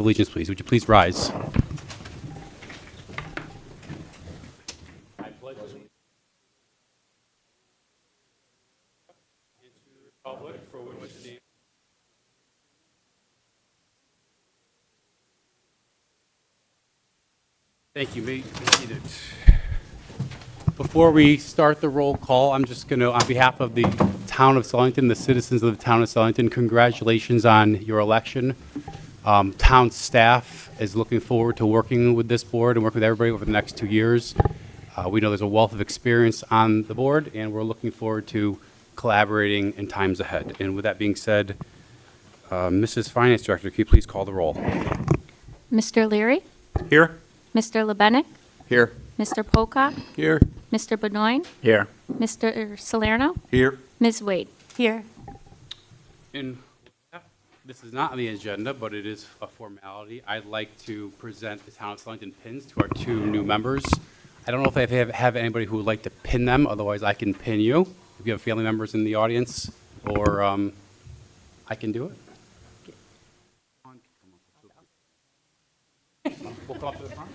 Allegiance, please. Would you please rise? Thank you. May be seated. Before we start the roll call, I'm just going to, on behalf of the town of Sullyton, the citizens of the town of Sullyton, congratulations on your election. Town staff is looking forward to working with this board and working with everybody over the next 2 years. We know there's a wealth of experience on the board, and we're looking forward to collaborating in times ahead. And with that being said, Mrs. Finance Director, can you please call the roll? Mr. Leary, Here? Mr. Lebenik, Here. Mr. Pocock, Here. Mr. Benoit, Here. Mr. Salerno, Here. Ms. Wade. Here. And this is not on the agenda, but it is a formality. I'd like to present the town of Sullyton pins to our 2 new members. I don't know if I have anybody who would like to pin them, otherwise I can pin you. If you have family members in the audience, or I can do it. We'll come up to the front.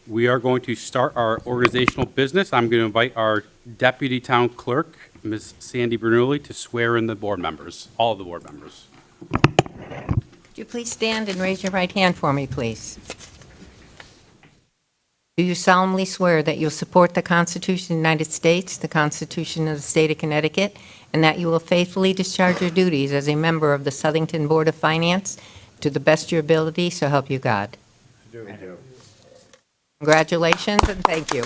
We are going to start our organizational business. I'm going to invite our Deputy Town Clerk, Ms. Sandy Bernoulli, to swear in the board members, all of the board members. Would you please stand and raise your right hand for me, please? Do you solemnly swear that you'll support the Constitution of the United States, the Constitution of the State of Connecticut, and that you will faithfully discharge your duties as a member of the Southington Board of Finance to the best of your ability, so help you God? I do. Congratulations and thank you.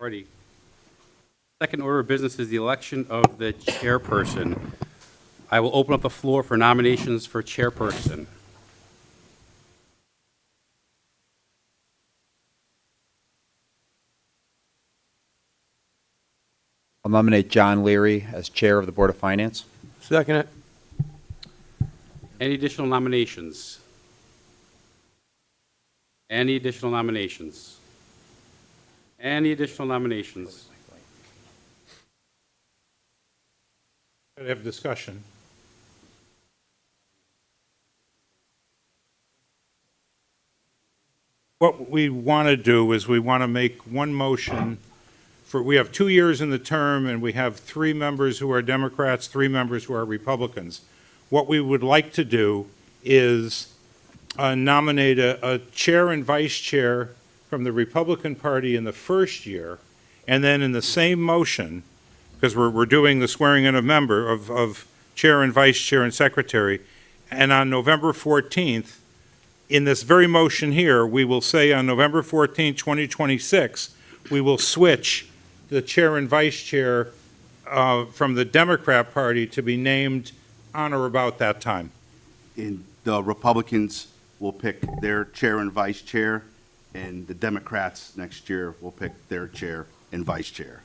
Alrighty. Second order of business is the election of the chairperson. I will open up the floor for nominations for chairperson. I'll nominate John Leary as Chair of the Board of Finance. Second it. Any additional nominations? Any additional nominations? Any additional nominations? Gotta have discussion. What we want to do is we want to make one motion we have 2 years in the term, and we have 3 members who are Democrats, 3 members who are Republicans. What we would like to do is nominate a chair and vice chair from the Republican Party in the first year, and then in the same motion, because we're doing the swearing in of member of chair and vice chair and secretary, and on November 14th, in this very motion here, we will say on November 14th, 2026, we will switch the chair and vice chair from the Democrat Party to be named on or about that time. And the Republicans will pick their chair and vice chair, and the Democrats next year will pick their chair and vice chair.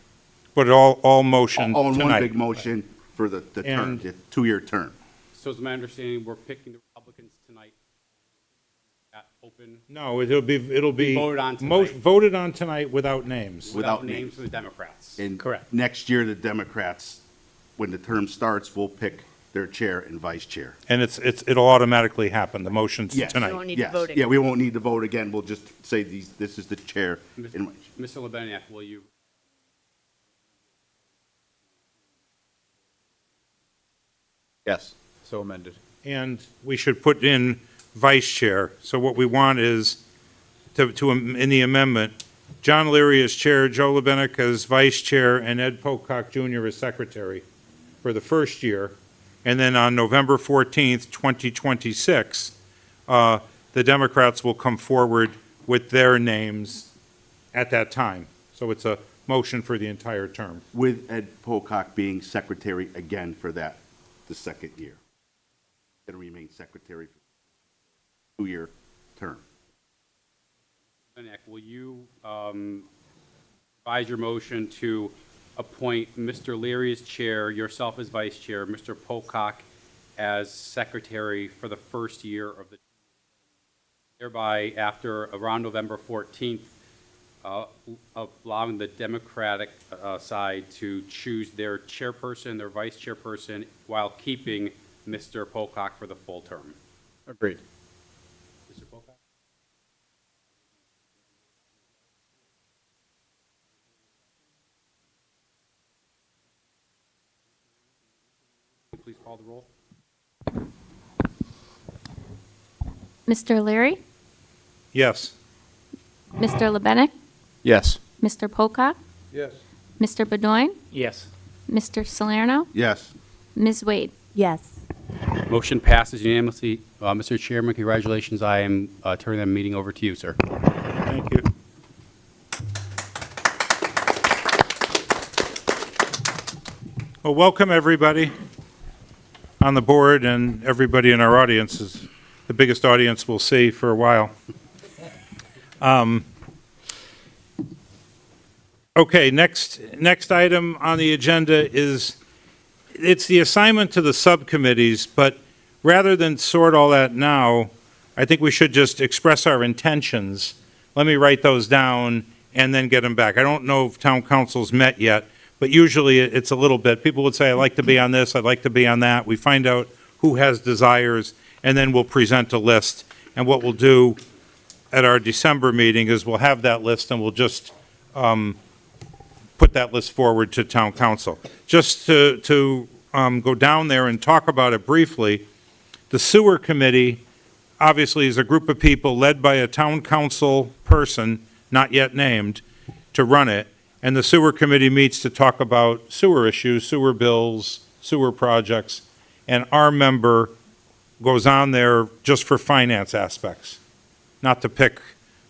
But all motion All in one tonight. big motion for the term, And- the 2-year term. So is my understanding we're picking the Republicans tonight at open No, it'll be voted on tonight. voted on tonight without names. without Without names names. for the Democrats? And Correct. next year, the Democrats, when the term starts, will pick their chair and vice chair. And it'll automatically happen, the motion's Yes. tonight. You don't need to Yes. vote Yeah, we won't need to vote again. We'll just say this is the chair and vice. Mr. Lebeniak, will you? Yes, so amended. And we should put in vice chair. So what we want is in the amendment, John Leary as chair, Joe Lebenik as vice chair, and Ed Pocock Jr. as secretary for the first year. And then on November 14th, 2026, the Democrats will come forward with their names at that time. So it's a motion for the entire term. With Ed Pocock being secretary again for the second year. Going to remain secretary for a 2-year term. Benek, will you revise your motion to appoint Mr. Leary as chair, yourself as vice chair, Mr. Pocock as secretary for the first year of the, thereby after around November 14th, allowing the Democratic side to choose their chairperson, their vice chairperson, while keeping Mr. Pocock for the full term. Agreed. Mr. Pocock? Please call the roll. Mr. Leary, Yes. Mr. Lebenek, Yes. Mr. Pocock, Yes. Mr. Benoit, Yes. Mr. Salerno, Yes. Ms. Wade. Yes. Motion passes unanimously. Mr. Chairman, congratulations. I am turning the meeting over to you, sir. Thank you. Well, welcome, everybody on the board and everybody in our audience. Is the biggest audience we'll see for a while. Okay, next item on the agenda is, it's the assignment to the subcommittees, but rather than sort all that now, I think we should just express our intentions. Let me write those down and then get them back. I don't know if town council's met yet, but usually it's a little bit. People would say, I'd like to be on this, I'd like to be on that. We find out who has desires, and then we'll present a list. And what we'll do at our December meeting is we'll have that list and we'll just put that list forward to town council. Just to go down there and talk about it briefly, the sewer committee obviously is a group of people led by a town council person, not yet named, to run it. And the sewer committee meets to talk about sewer issues, sewer bills, sewer projects. And our member goes on there just for finance aspects, not to pick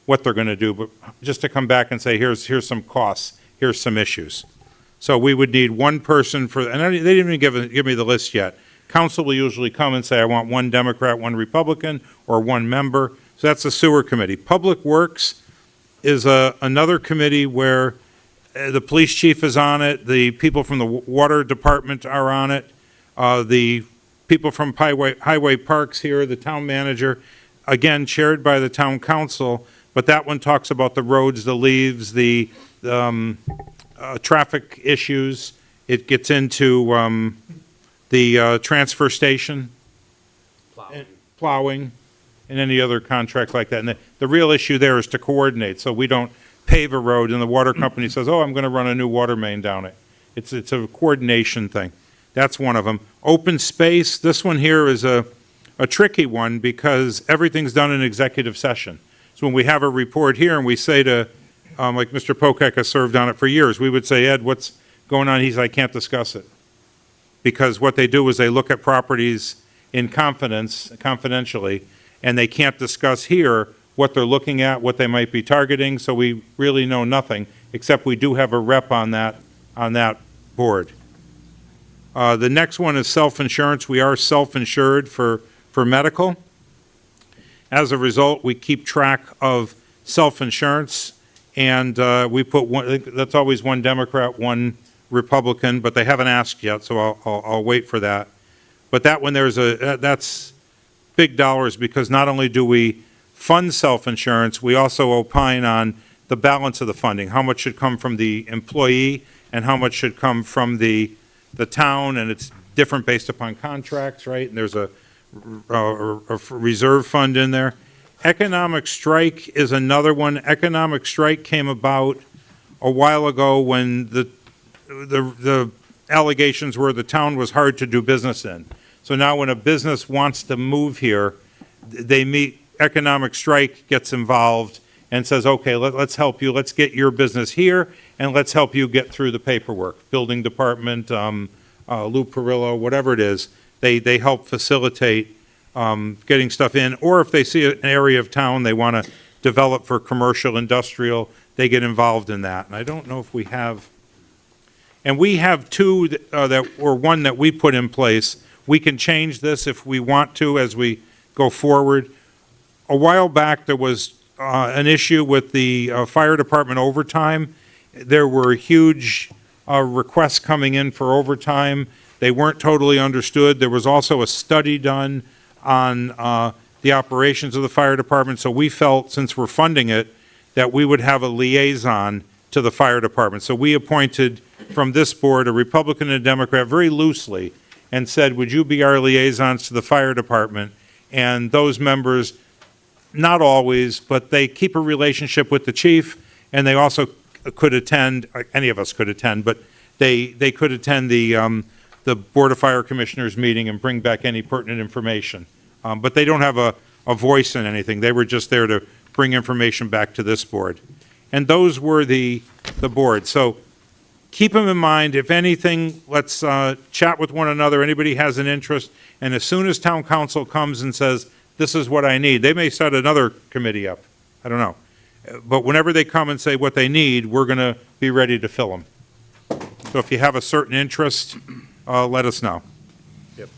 what they're going to do, but just to come back and say, here's some costs, here's some issues. So we would need one person for, and they didn't even give me the list yet. Council will usually come and say, I want one Democrat, one Republican, or one member. So that's the sewer committee. Public Works is another committee where the police chief is on it, the people from the water department are on it, the people from highway parks here, the town manager, again, chaired by the town council, but that one talks about the roads, the leaves, the traffic issues. It gets into the transfer station, plowing, and any other contract like that. And the real issue there is to coordinate, so we don't pave a road and the water company says, oh, I'm going to run a new water main down it. It's a coordination thing. That's one of them. Open space, this one here is a tricky one because everything's done in executive session. So when we have a report here and we say to, like Mr. Pocock has served on it for years, we would say, Ed, what's going on? He's like, I can't discuss it. Because what they do is they look at properties in confidence, confidentially, and they can't discuss here what they're looking at, what they might be targeting, so we really know nothing, except we do have a rep on that board. The next one is self-insurance. We are self-insured for medical. As a result, we keep track of self-insurance, and we put one, that's always one Democrat, one Republican, but they haven't asked yet, so I'll wait for that. But that one, that's big dollars, because not only do we fund self-insurance, we also opine on the balance of the funding, how much should come from the employee and how much should come from the town, and it's different based upon contracts, right? And there's a reserve fund in there. Economic strike is another one. Economic strike came about a while ago when the allegations were the town was hard to do business in. So now when a business wants to move here, they meet, economic strike gets involved and says, okay, let's help you, let's get your business here, and let's help you get through the paperwork. Building department, Lou Perillo, whatever it is, They help facilitate getting stuff in, or if they see an area of town they want to develop for commercial, industrial, they get involved in that. And I don't know if we have, and we have two or one that we put in place. We can change this if we want to as we go forward. A while back, there was an issue with the fire department overtime. There were huge requests coming in for overtime. They weren't totally understood. There was also a study done on the operations of the fire department, so we felt, since we're funding it, that we would have a liaison to the fire department. So we appointed from this board a Republican and a Democrat very loosely and said, would you be our liaisons to the fire department? And those members, not always, but they keep a relationship with the chief, and they also could attend, any of us could attend, but they could attend the Board of Fire Commissioners meeting and bring back any pertinent information. But they don't have a voice in anything. They were just there to bring information back to this board. And those were the board. So keep them in mind. If anything, let's chat with one another. Anybody has an interest, and as soon as town council comes and says, this is what I need, they may set another committee up. I don't know. But whenever they come and say what they need, we're going to be ready to fill them. So if you have a certain interest, let us know. Yep.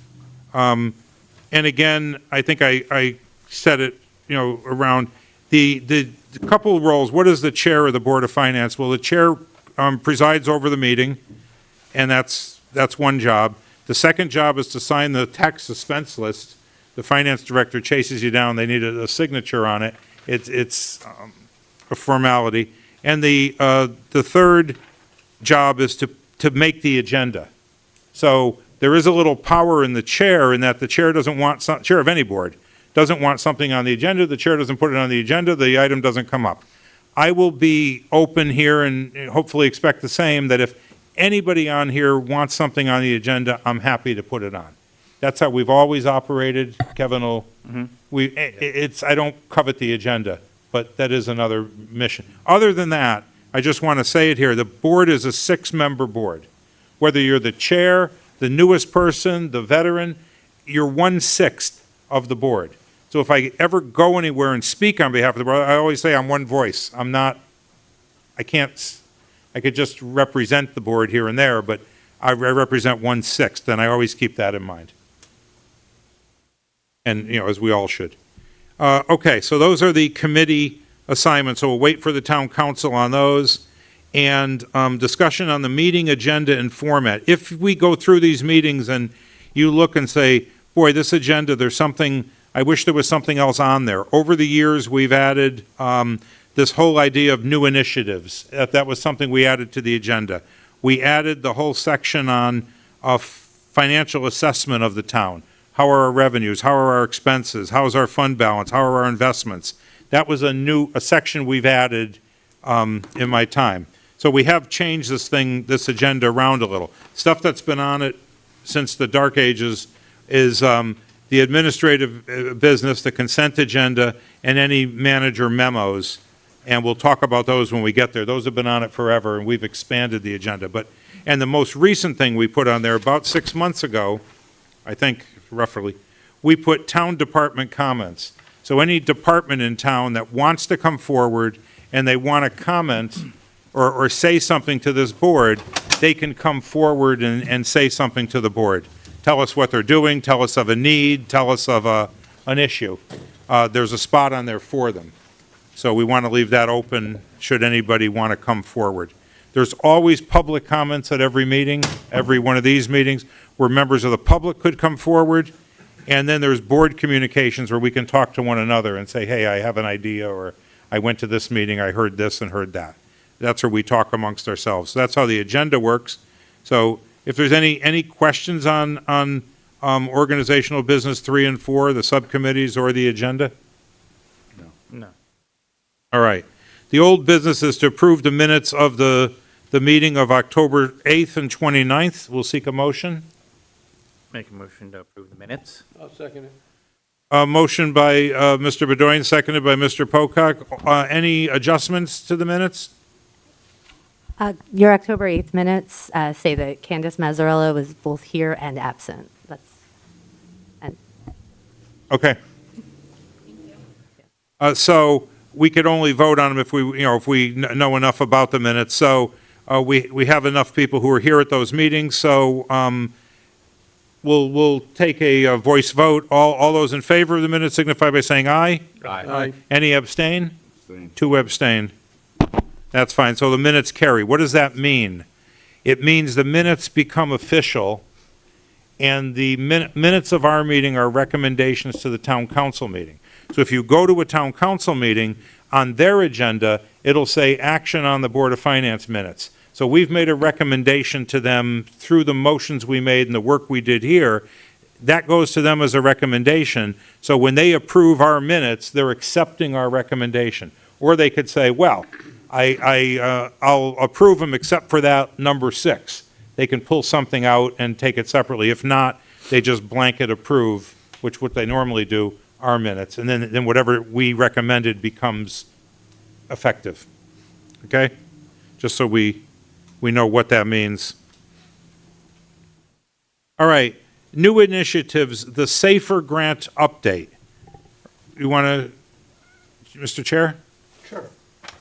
And again, I think I said it, around the couple of roles. What is the chair of the Board of Finance? Well, the chair presides over the meeting, and that's one job. The second job is to sign the tax suspense list. The finance director chases you down. They need a signature on it. It's a formality. And the third job is to make the agenda. So there is a little power in the chair, in that the chair doesn't want chair of any board doesn't want something on the agenda. The chair doesn't put it on the agenda. The item doesn't come up. I will be open here and hopefully expect the same, that if anybody on here wants something on the agenda, I'm happy to put it on. That's how we've always operated. Kevin will, I don't covet the agenda, but that is another mission. Other than that, I just want to say it here, the board is a 6-member board. Whether you're the chair, the newest person, the veteran, you're 1/6 of the board. So if I ever go anywhere and speak on behalf of the board, I always say I'm one voice. I could just represent the board here and there, but I represent 1/6, and I always keep that in mind. And, as we all should. Okay, so those are the committee assignments, so we'll wait for the town council on those. And discussion on the meeting agenda and format. If we go through these meetings and you look and say, boy, this agenda, I wish there was something else on there. Over the years, we've added this whole idea of new initiatives. That was something we added to the agenda. We added the whole section on financial assessment of the town. How are our revenues? How are our expenses? How is our fund balance? How are our investments? That was a section we've added in my time. So we have changed this agenda around a little. Stuff that's been on it since the dark ages is the administrative business, the consent agenda, and any manager memos. And we'll talk about those when we get there. Those have been on it forever, and we've expanded the agenda. And the most recent thing we put on there about 6 months ago, I think roughly, we put town department comments. So any department in town that wants to come forward and they want to comment or say something to this board, they can come forward and say something to the board. Tell us what they're doing, tell us of a need, tell us of an issue. There's a spot on there for them. So we want to leave that open should anybody want to come forward. There's always public comments at every meeting, every one of these meetings, where members of the public could come forward. And then there's board communications where we can talk to one another and say, hey, I have an idea, or I went to this meeting, I heard this and heard that. That's where we talk amongst ourselves. So that's how the agenda works. So if there's any questions on organizational business 3 and 4, the subcommittees or the agenda? No. All right. The old business is to approve the minutes of the meeting of October 8th and 29th. We'll seek a motion. Make a motion to approve the minutes. I'll second it. A motion by Mr. Bedoyan, seconded by Mr. Pocock. Any adjustments to the minutes? Your October 8th minutes say that Candace Mazzarella was both here and absent. That's Okay. So we could only vote on them if we know enough about the minutes. So we have enough people who are here at those meetings, so we'll take a voice vote. All those in favor of the minutes signify by saying aye. Aye. Any abstain? 2 abstain. That's fine. So the minutes carry. What does that mean? It means the minutes become official, and the minutes of our meeting are recommendations to the town council meeting. So if you go to a town council meeting, on their agenda, it'll say action on the Board of Finance minutes. So we've made a recommendation to them through the motions we made and the work we did here. That goes to them as a recommendation. So when they approve our minutes, they're accepting our recommendation. Or they could say, well, I'll approve them except for that number 6. They can pull something out and take it separately. If not, they just blanket approve, which what they normally do, our minutes. And then whatever we recommended becomes effective. Okay? Just so we know what that means. All right, new initiatives, the Safer Grant update. You want to, Mr. Chair? Sure.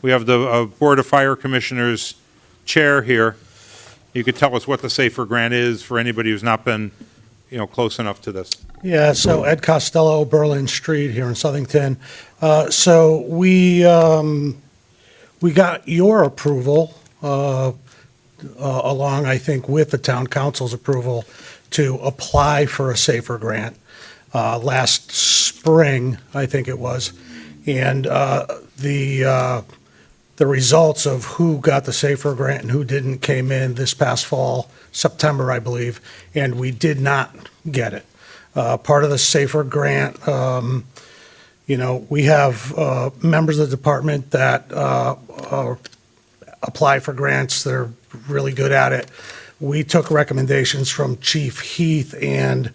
We have the Board of Fire Commissioners Chair here. You could tell us what the Safer Grant is for anybody who's not been, close enough to this. Yeah, so Ed Costello, Berlin Street here in Southington. So we got your approval, along, I think, with the town council's approval to apply for a Safer Grant last spring, I think it was. And the results of who got the Safer Grant and who didn't came in this past fall, September, I believe, and we did not get it. Part of the Safer Grant, we have members of the department that apply for grants. They're really good at it. We took recommendations from Chief Heath and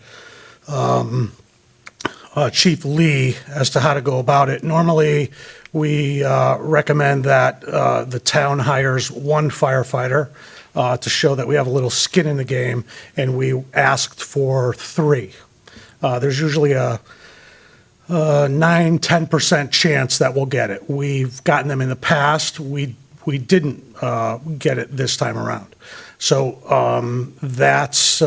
Chief Lee as to how to go about it. Normally, we recommend that the town hires 1 firefighter to show that we have a little skin in the game, and we asked for 3. There's usually a 9-10% chance that we'll get it. We've gotten them in the past. We didn't get it this time around. So that's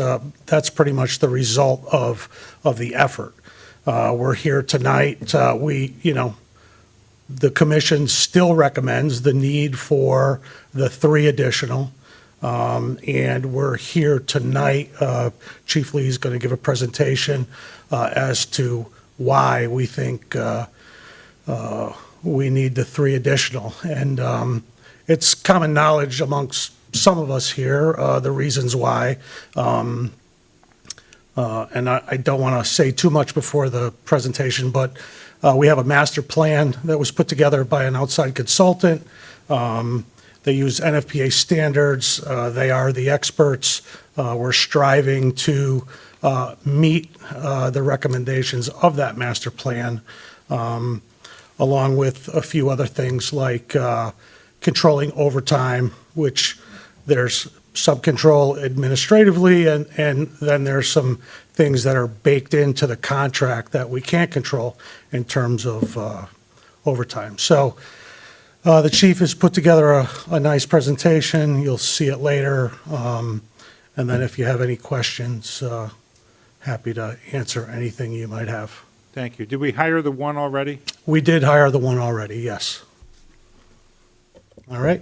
pretty much the result of the effort. We're here tonight. The commission still recommends the need for the 3 additional. And we're here tonight. Chief Lee is going to give a presentation as to why we think we need the 3 additional. And it's common knowledge amongst some of us here, the reasons why. And I don't want to say too much before the presentation, but we have a master plan that was put together by an outside consultant. They use NFPA standards. They are the experts. We're striving to meet the recommendations of that master plan, along with a few other things like controlling overtime, which there's some control administratively, and then there's some things that are baked into the contract that we can't control in terms of overtime. So the chief has put together a nice presentation. You'll see it later. And then if you have any questions, happy to answer anything you might have. Thank you. Did we hire the 1 already? We did hire the 1 already, yes. All right.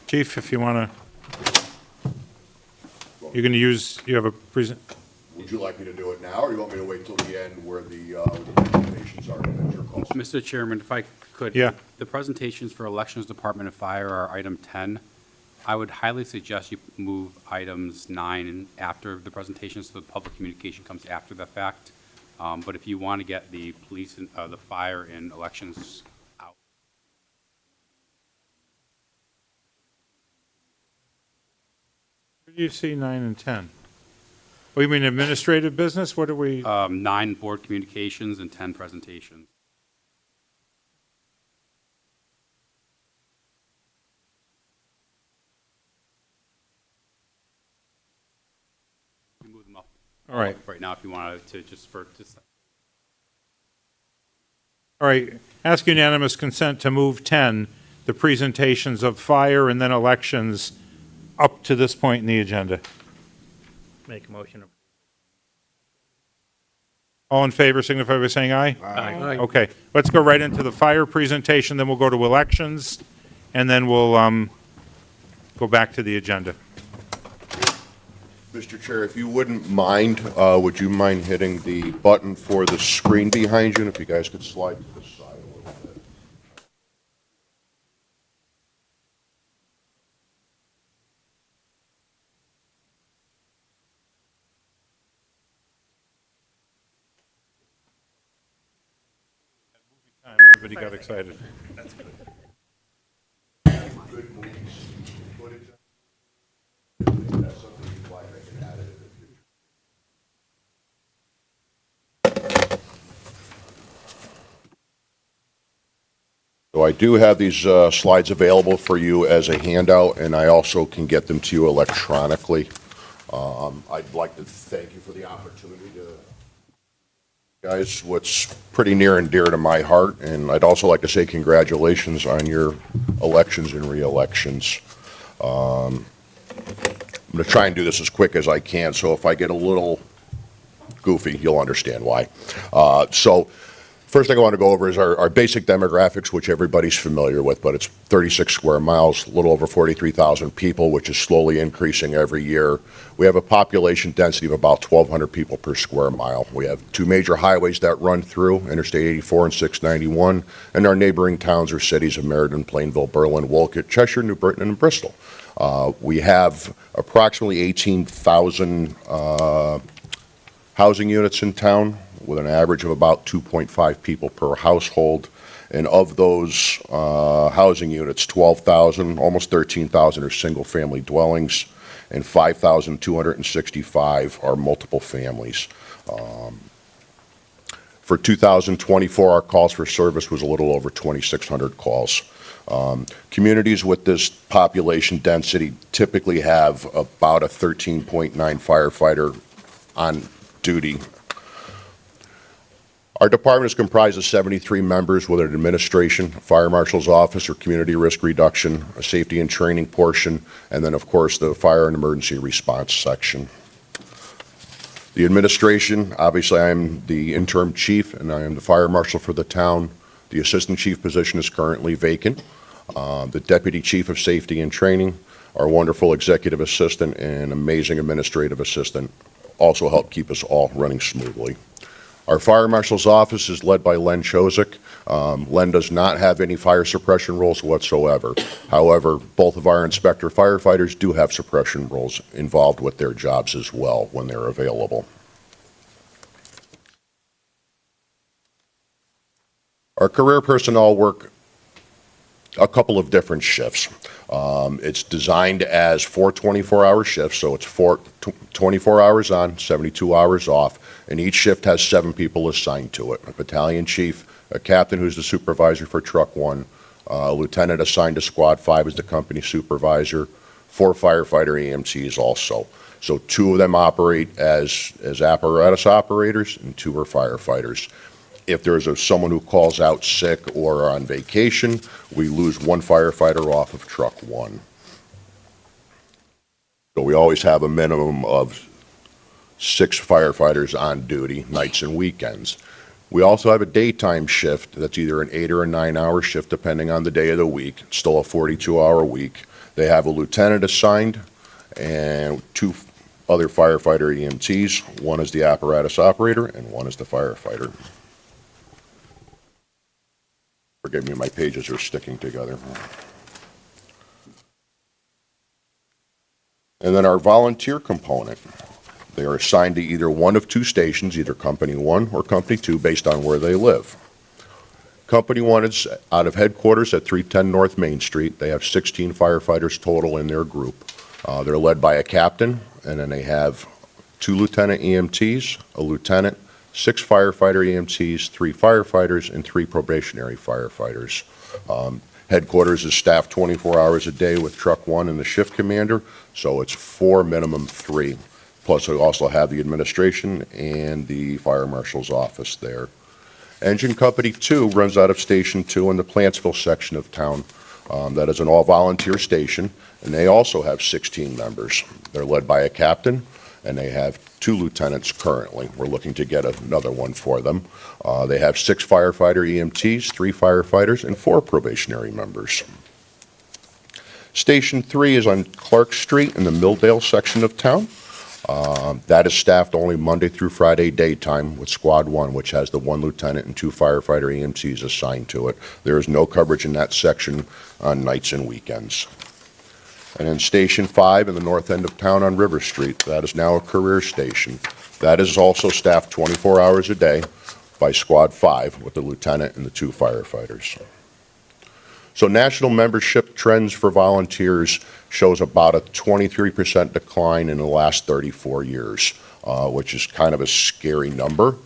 Chief, if you want to, you're going to you have a present. Would you like me to do it now, or you want me to wait till the end where the recommendations are? That's your call. Mr. Chairman, if I could. Yeah. The presentations for Elections Department and Fire are item 10. I would highly suggest you move items 9 after the presentation, so the public communication comes after the fact. But if you want to get the police and the fire and elections out. Where do you see 9 and 10? Oh, you mean administrative business? What are we? 9 board communications and 10 presentations. You move them up. All right. Right now, if you wanted to, just for, just, All right, ask unanimous consent to move 10, the presentations of fire and then elections, up to this point in the agenda. Make a motion. to- All in favor signify by saying aye. Aye. Okay, let's go right into the fire presentation, then we'll go to elections, and then we'll go back to the agenda. Mr. Chair, if you wouldn't mind, would you mind hitting the button for the screen behind you? And if you guys could slide to the side a little bit. Everybody got excited. Good movies, footage. If that's something you'd like, I can add it in the future. So I do have these slides available for you as a handout, and I also can get them to you electronically. I'd like to thank you for the opportunity to, guys, what's pretty near and dear to my heart, and I'd also like to say congratulations on your elections and re-elections. I'm going to try and do this as quick as I can, so if I get a little goofy, you'll understand why. So first thing I want to go over is our basic demographics, which everybody's familiar with, but it's 36 square miles, a little over 43,000 people, which is slowly increasing every year. We have a population density of about 1,200 people per square mile. We have two major highways that run through, Interstate 84 and 691, and our neighboring towns or cities of Meriden, Plainville, Berlin, Wolcott, Cheshire, New Britain, and Bristol. We have approximately 18,000 housing units in town, with an average of about 2.5 people per household. And of those housing units, 12,000, almost 13,000 are single-family dwellings, and 5,265 are multiple families. For 2024, our calls for service was a little over 2,600 calls. Communities with this population density typically have about a 13.9 firefighter on duty. Our department is comprised of 73 members with an administration, a fire marshal's office or community risk reduction, a safety and training portion, and then, of course, the fire and emergency response section. The administration, obviously, I am the interim chief, and I am the fire marshal for the town. The assistant chief position is currently vacant. The deputy chief of safety and training, our wonderful executive assistant, and amazing administrative assistant also help keep us all running smoothly. Our fire marshal's office is led by Len Chozik. Len does not have any fire suppression roles whatsoever. However, both of our inspector firefighters do have suppression roles involved with their jobs as well when they're available. Our career personnel work a couple of different shifts. It's designed as 4 24-hour shifts, so it's 24 hours on, 72 hours off, and each shift has 7 people assigned to it. A battalion chief, a captain who's the supervisor for Truck 1, a lieutenant assigned to Squad 5 as the company supervisor, 4 firefighter EMTs also. So 2 of them operate as apparatus operators, and 2 are firefighters. If there's someone who calls out sick or on vacation, we lose 1 firefighter off of Truck 1. So we always have a minimum of 6 firefighters on duty, nights and weekends. We also have a daytime shift that's either an 8 or a 9-hour shift, depending on the day of the week. It's still a 42-hour week. They have a lieutenant assigned and 2 other firefighter EMTs. One is the apparatus operator and one is the firefighter. Forgive me, my pages are sticking together. And then our volunteer component. They are assigned to either one of 2 stations, either Company 1 or Company 2, based on where they live. Company 1 is out of headquarters at 310 North Main Street. They have 16 firefighters total in their group. They're led by a captain, and then they have 2 lieutenant EMTs, a lieutenant, 6 firefighter EMTs, 3 firefighters, and 3 probationary firefighters. Headquarters is staffed 24 hours a day with Truck 1 and the shift commander, so it's 4, minimum 3. Plus, we also have the administration and the fire marshal's office there. Engine Company 2 runs out of Station 2 in the Plantsville section of town. That is an all-volunteer station, and they also have 16 members. They're led by a captain, and they have 2 lieutenants currently. We're looking to get another one for them. They have 6 firefighter EMTs, 3 firefighters, and 4 probationary members. Station 3 is on Clark Street in the Milldale section of town. That is staffed only Monday through Friday daytime with Squad 1, which has the 1 lieutenant and 2 firefighter EMTs assigned to it. There is no coverage in that section on nights and weekends. And then Station 5 in the north end of town on River Street, that is now a career station. That is also staffed 24 hours a day by Squad 5 with the lieutenant and the 2 firefighters. So national membership trends for volunteers shows about a 23% decline in the last 34 years, which is kind of a scary number.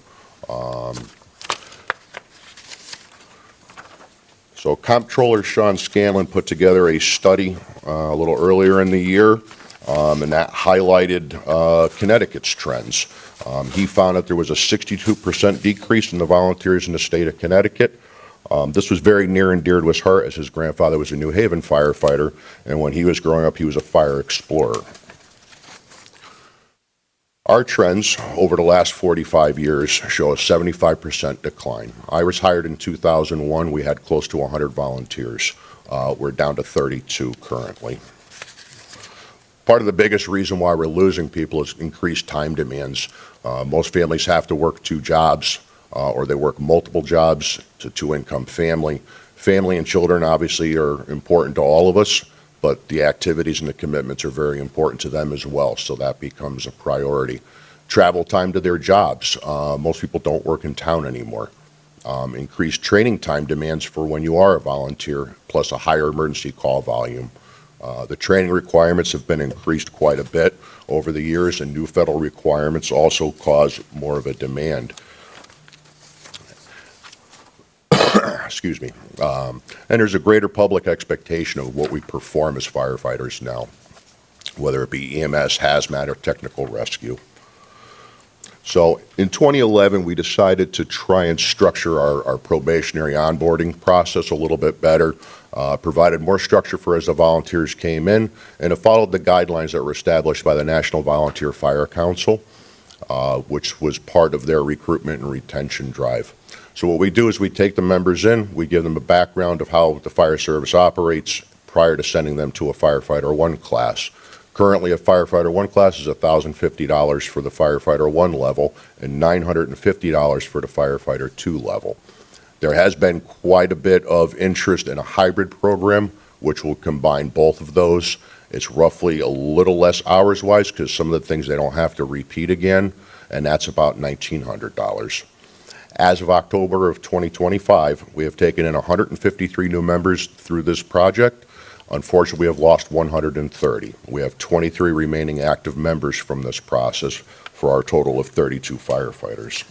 So Comptroller Sean Scanlon put together a study a little earlier in the year, and that highlighted Connecticut's trends. He found that there was a 62% decrease in the volunteers in the state of Connecticut. This was very near and dear to his heart, as his grandfather was a New Haven firefighter, and when he was growing up, he was a fire explorer. Our trends over the last 45 years show a 75% decline. I was hired in 2001. We had close to 100 volunteers. We're down to 32 currently. Part of the biggest reason why we're losing people is increased time demands. Most families have to work 2 jobs, or they work multiple jobs. It's a 2-income family. Family and children obviously are important to all of us, but the activities and the commitments are very important to them as well, so that becomes a priority. Travel time to their jobs. Most people don't work in town anymore. Increased training time demands for when you are a volunteer, plus a higher emergency call volume. The training requirements have been increased quite a bit over the years, and new federal requirements also cause more of a demand. Excuse me. And there's a greater public expectation of what we perform as firefighters now, whether it be EMS, hazmat, or technical rescue. So in 2011, we decided to try and structure our probationary onboarding process a little bit better, provided more structure for as the volunteers came in, and it followed the guidelines that were established by the National Volunteer Fire Council, which was part of their recruitment and retention drive. So what we do is we take the members in, we give them a background of how the fire service operates prior to sending them to a Firefighter 1 class. Currently, a Firefighter 1 class is $1,050 for the Firefighter 1 level and $950 for the Firefighter 2 level. There has been quite a bit of interest in a hybrid program, which will combine both of those. It's roughly a little less hours-wise because some of the things they don't have to repeat again, and that's about $1,900. As of October of 2025, we have taken in 153 new members through this project. Unfortunately, we have lost 130. We have 23 remaining active members from this process for our total of 32 firefighters.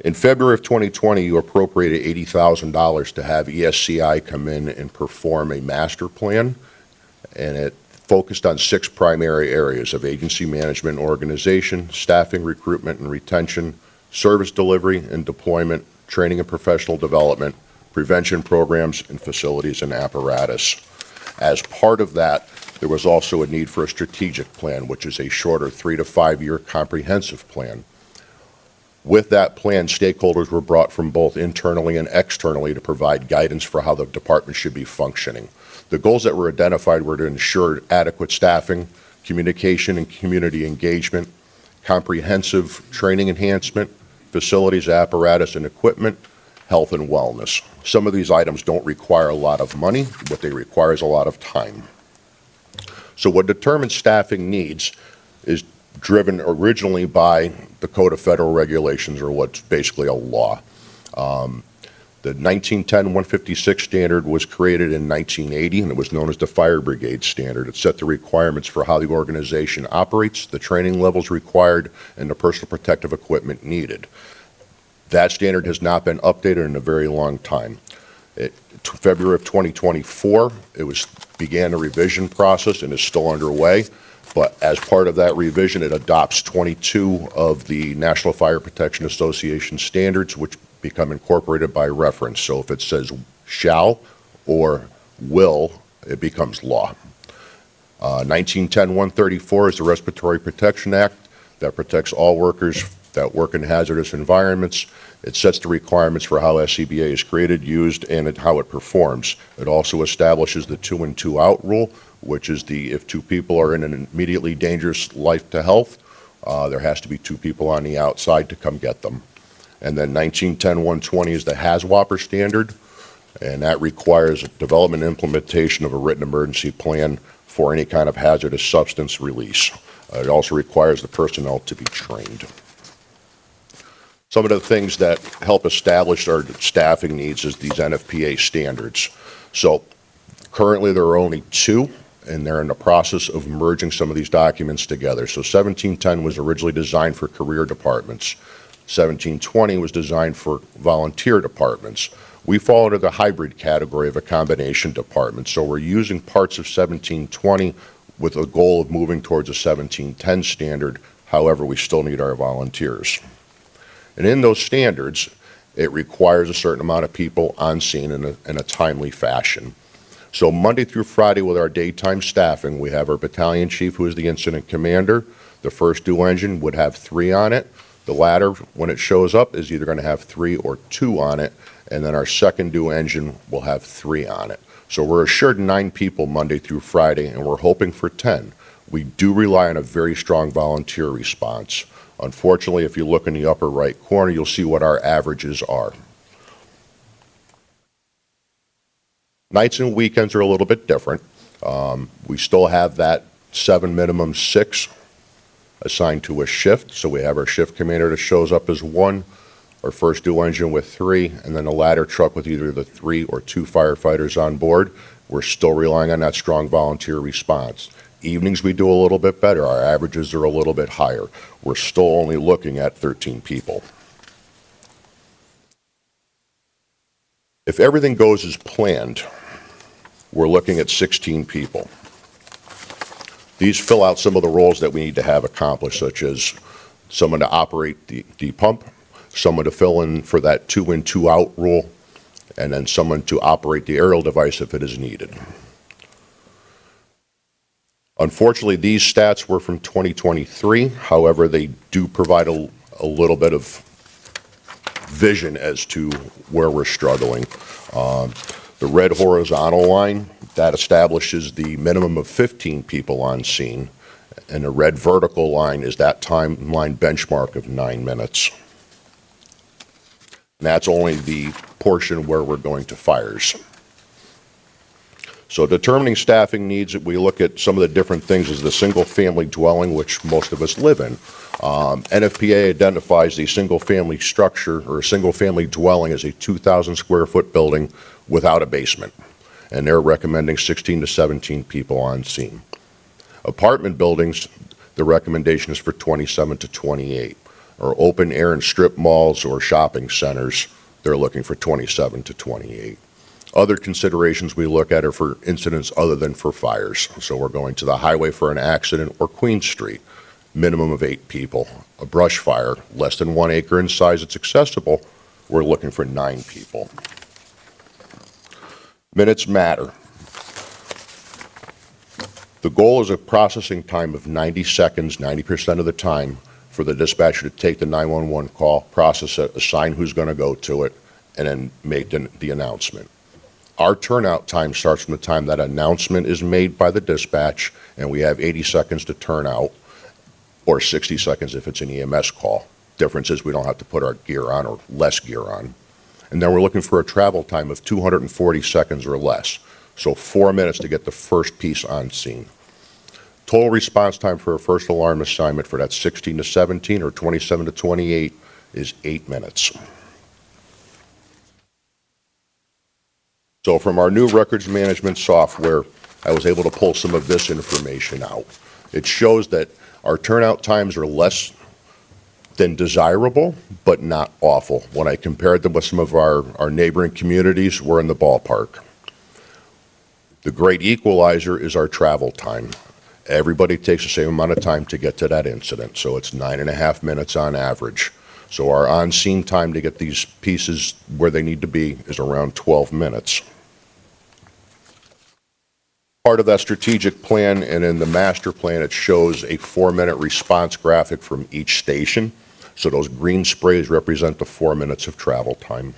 In February of 2020, you appropriated $80,000 to have ESCI come in and perform a master plan, and it focused on 6 primary areas of agency management and organization, staffing, recruitment and retention, service delivery and deployment, training and professional development, prevention programs, and facilities and apparatus. As part of that, there was also a need for a strategic plan, which is a shorter 3 to 5 year comprehensive plan. With that plan, stakeholders were brought from both internally and externally to provide guidance for how the department should be functioning. The goals that were identified were to ensure adequate staffing, communication and community engagement, comprehensive training enhancement, facilities, apparatus, and equipment, health and wellness. Some of these items don't require a lot of money, what they require is a lot of time. So what determines staffing needs is driven originally by the Code of Federal Regulations, or what's basically a law. The 1910-156 standard was created in 1980, and it was known as the Fire Brigade Standard. It set the requirements for how the organization operates, the training levels required, and the personal protective equipment needed. That standard has not been updated in a very long time. February of 2024, it began a revision process and is still underway. But as part of that revision, it adopts 22 of the National Fire Protection Association standards, which become incorporated by reference. So if it says shall or will, it becomes law. 1910-134 is the Respiratory Protection Act that protects all workers that work in hazardous environments. It sets the requirements for how SCBA is created, used, and how it performs. It also establishes the 2 in 2 out rule, which is if 2 people are in an immediately dangerous life to health, there has to be 2 people on the outside to come get them. And then 1910-120 is the HAZWOPER standard, and that requires development and implementation of a written emergency plan for any kind of hazardous substance release. It also requires the personnel to be trained. Some of the things that help establish our staffing needs is these NFPA standards. So currently there are only 2, and they're in the process of merging some of these documents together. So 1710 was originally designed for career departments. 1720 was designed for volunteer departments. We fall into the hybrid category of a combination department. So we're using parts of 1720 with a goal of moving towards a 1710 standard. However, we still need our volunteers. And in those standards, it requires a certain amount of people on scene in a timely fashion. So Monday through Friday with our daytime staffing, we have our battalion chief, who is the incident commander. The first due engine would have 3 on it. The ladder, when it shows up, is either going to have 3 or 2 on it. And then our second due engine will have 3 on it. So we're assured 9 people Monday through Friday, and we're hoping for 10. We do rely on a very strong volunteer response. Unfortunately, if you look in the upper right corner, you'll see what our averages are. Nights and weekends are a little bit different. We still have that 7 minimum 6 assigned to a shift. So we have our shift commander that shows up as 1, our first due engine with 3, and then a ladder truck with either the 3 or 2 firefighters on board. We're still relying on that strong volunteer response. Evenings we do a little bit better. Our averages are a little bit higher. We're still only looking at 13 people. If everything goes as planned, we're looking at 16 people. These fill out some of the roles that we need to have accomplished, such as someone to operate the pump, someone to fill in for that 2 in 2 out rule, and then someone to operate the aerial device if it is needed. Unfortunately, these stats were from 2023. However, they do provide a little bit of vision as to where we're struggling. The red horizontal line, that establishes the minimum of 15 people on scene, and the red vertical line is that timeline benchmark of 9 minutes. And that's only the portion where we're going to fires. So determining staffing needs, we look at some of the different things as the single-family dwelling, which most of us live in. NFPA identifies the single-family structure or a single-family dwelling as a 2,000 square foot building without a basement. And they're recommending 16 to 17 people on scene. Apartment buildings, the recommendation is for 27 to 28. Or open air and strip malls or shopping centers, they're looking for 27 to 28. Other considerations we look at are for incidents other than for fires. So we're going to the highway for an accident or Queen Street, minimum of 8 people. A brush fire, less than 1 acre in size, it's accessible, we're looking for 9 people. Minutes matter. The goal is a processing time of 90 seconds, 90% of the time, for the dispatcher to take the 911 call, process it, assign who's going to go to it, and then make the announcement. Our turnout time starts from the time that announcement is made by the dispatch, and we have 80 seconds to turn out, or 60 seconds if it's an EMS call. Difference is we don't have to put our gear on or less gear on. And then we're looking for a travel time of 240 seconds or less, so 4 minutes to get the first piece on scene. Total response time for a first alarm assignment for that 16 to 17 or 27 to 28 is 8 minutes. So from our new records management software, I was able to pull some of this information out. It shows that our turnout times are less than desirable, but not awful. When I compared them with some of our neighboring communities, we're in the ballpark. The great equalizer is our travel time. Everybody takes the same amount of time to get to that incident, so it's 9.5 minutes on average. So our on-scene time to get these pieces where they need to be is around 12 minutes. Part of that strategic plan and in the master plan, it shows a 4-minute response graphic from each station. So those green sprays represent the 4 minutes of travel time.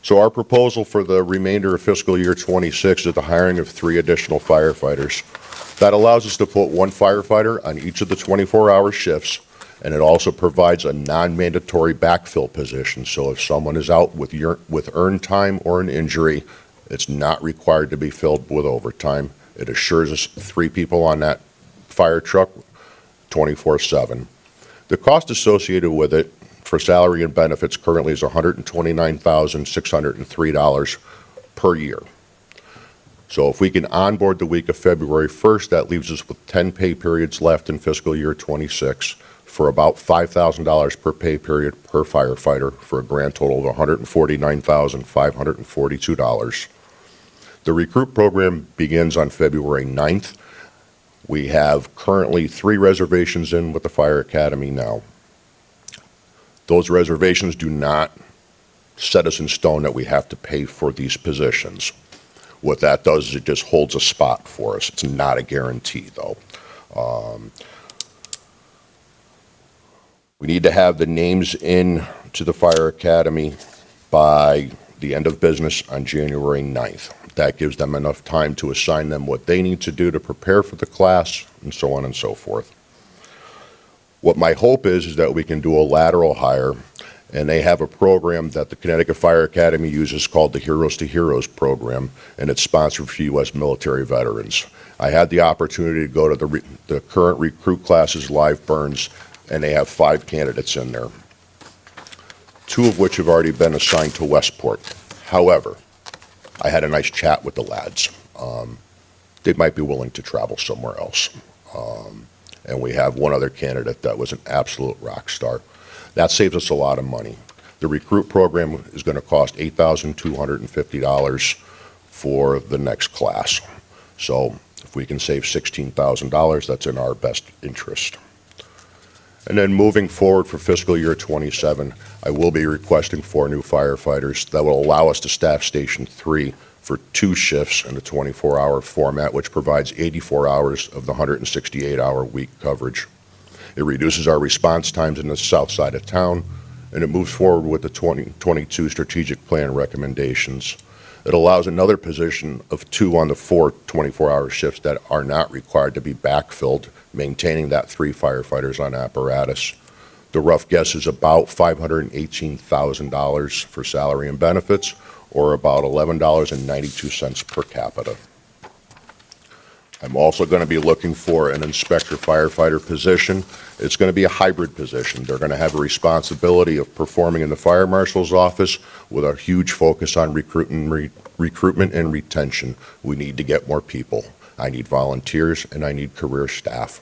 So our proposal for the remainder of fiscal year 26 is the hiring of 3 additional firefighters. That allows us to put 1 firefighter on each of the 24-hour shifts, and it also provides a non-mandatory backfill position. So if someone is out with earned time or an injury, it's not required to be filled with overtime. It assures us 3 people on that fire truck 24/7. The cost associated with it for salary and benefits currently is $129,603 per year. So if we can onboard the week of February 1st, that leaves us with 10 pay periods left in fiscal year 26 for about $5,000 per pay period per firefighter for a grand total of $149,542. The recruit program begins on February 9th. We have currently 3 reservations in with the Fire Academy now. Those reservations do not set us in stone that we have to pay for these positions. What that does is it just holds a spot for us. It's not a guarantee, though. We need to have the names in to the Fire Academy by the end of business on January 9th. That gives them enough time to assign them what they need to do to prepare for the class, and so on and so forth. What my hope is that we can do a lateral hire, and they have a program that the Connecticut Fire Academy uses called the Heroes to Heroes program, and it's sponsored for U.S. military veterans. I had the opportunity to go to the current recruit classes, live burns, and they have 5 candidates in there, 2 of which have already been assigned to Westport. However, I had a nice chat with the lads. They might be willing to travel somewhere else. And we have 1 other candidate that was an absolute rock star. That saves us a lot of money. The recruit program is going to cost $8,250 for the next class. So if we can save $16,000, that's in our best interest. And then moving forward for fiscal year 27, I will be requesting 4 new firefighters that will allow us to staff Station 3 for 2 shifts in the 24-hour format, which provides 84 hours of the 168-hour week coverage. It reduces our response times in the south side of town, and it moves forward with the 2022 strategic plan recommendations. It allows another position of 2 on the 4 24-hour shifts that are not required to be backfilled, maintaining that 3 firefighters on apparatus. The rough guess is about $518,000 for salary and benefits, or about $11.92 per capita. I'm also going to be looking for an inspector firefighter position. It's going to be a hybrid position. They're going to have a responsibility of performing in the fire marshal's office with a huge focus on recruitment and retention. We need to get more people. I need volunteers and I need career staff.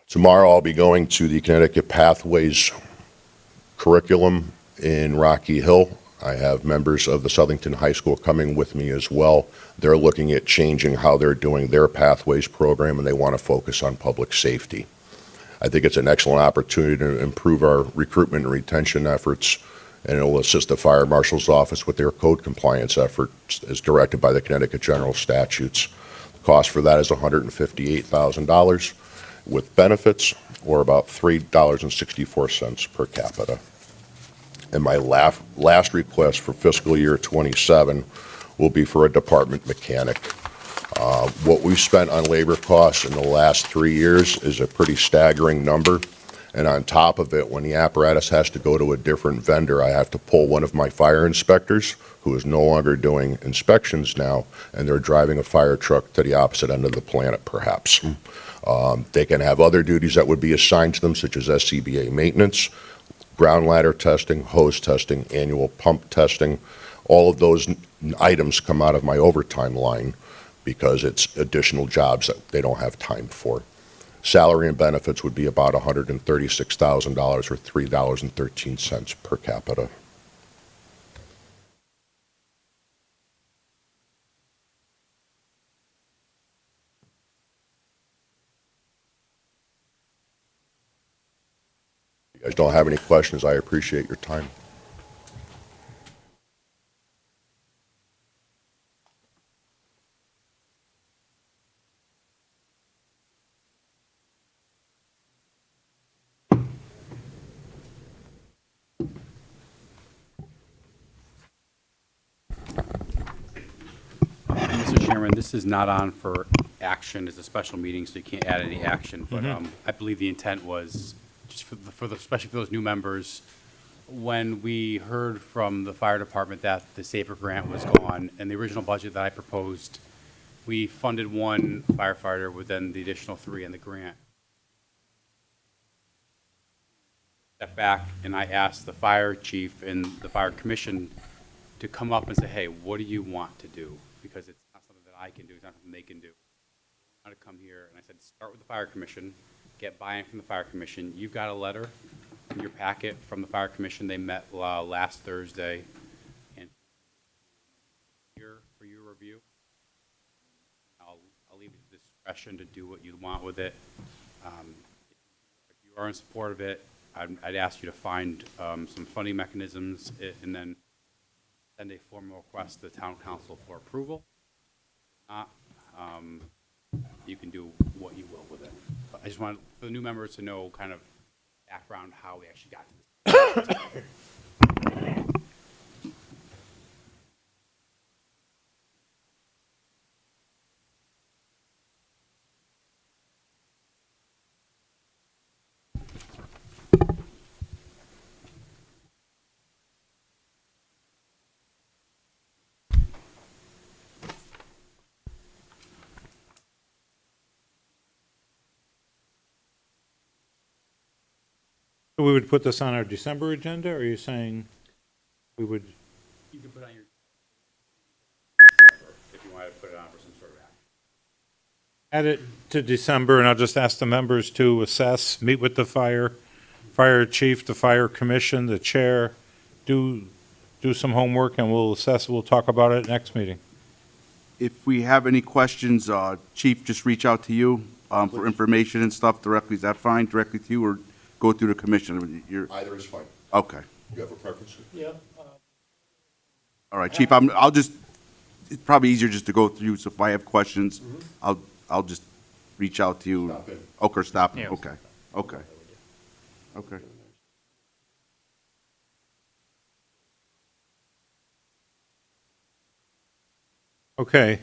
Tomorrow I'll be going to the Connecticut Pathways curriculum in Rocky Hill. I have members of the Southington High School coming with me as well. They're looking at changing how they're doing their Pathways program, and they want to focus on public safety. I think it's an excellent opportunity to improve our recruitment and retention efforts, and it will assist the Fire Marshal's Office with their code compliance efforts as directed by the Connecticut General Statutes. The cost for that is $158,000 with benefits, or about $3.64 per capita. And my last request for fiscal year 27 will be for a department mechanic. What we've spent on labor costs in the last 3 years is a pretty staggering number. And on top of it, when the apparatus has to go to a different vendor, I have to pull one of my fire inspectors, who is no longer doing inspections now, and they're driving a fire truck to the opposite end of the planet, perhaps. They can have other duties that would be assigned to them, such as SCBA maintenance, ground ladder testing, hose testing, annual pump testing. All of those items come out of my overtime line because it's additional jobs that they don't have time for. Salary and benefits would be about $136,000 or $3.13 per capita. guys don't have any questions, I appreciate your time. Mr. Chairman, this is not on for action. It's a special meeting, so you can't add any action. But I believe the intent was, just especially for those new members, when we heard from the fire department that the SAFER grant was gone, and the original budget that I proposed, we funded one firefighter within the additional 3 in the grant. Step back, and I asked the fire chief and the fire commission to come up and say, hey, what do you want to do? Because it's not something that I can do, it's not something they can do. I want to come here, and I said, start with the fire commission, get buy-in from the fire commission. You've got a letter in your packet from the fire commission. They met last Thursday, and here for your review. I'll leave it to discretion to do what you want with it. If you are in support of it, I'd ask you to find some funding mechanisms and then send a formal request to the town council for approval. Not, you can do what you will with it. But I just want for the new members to know kind of background how we actually got to this. So we would put this on our December agenda, or are you saying we would? You can put on your if you want to put it on for some sort of action. Add it to December, and I'll just ask the members to assess, meet with the fire chief, the fire commission, the chair, do some homework, and we'll assess, we'll talk about it next meeting. If we have any questions, Chief, just reach out to you for information and stuff directly. Is that fine, directly to you, or go through the commission? Either is fine. Okay. You have a preference? All right, Chief, I'll just, it's probably easier just to go through, so if I have questions, I'll just reach out to you. Stop in. Okay, stop, Yeah. okay, okay. Okay. Okay.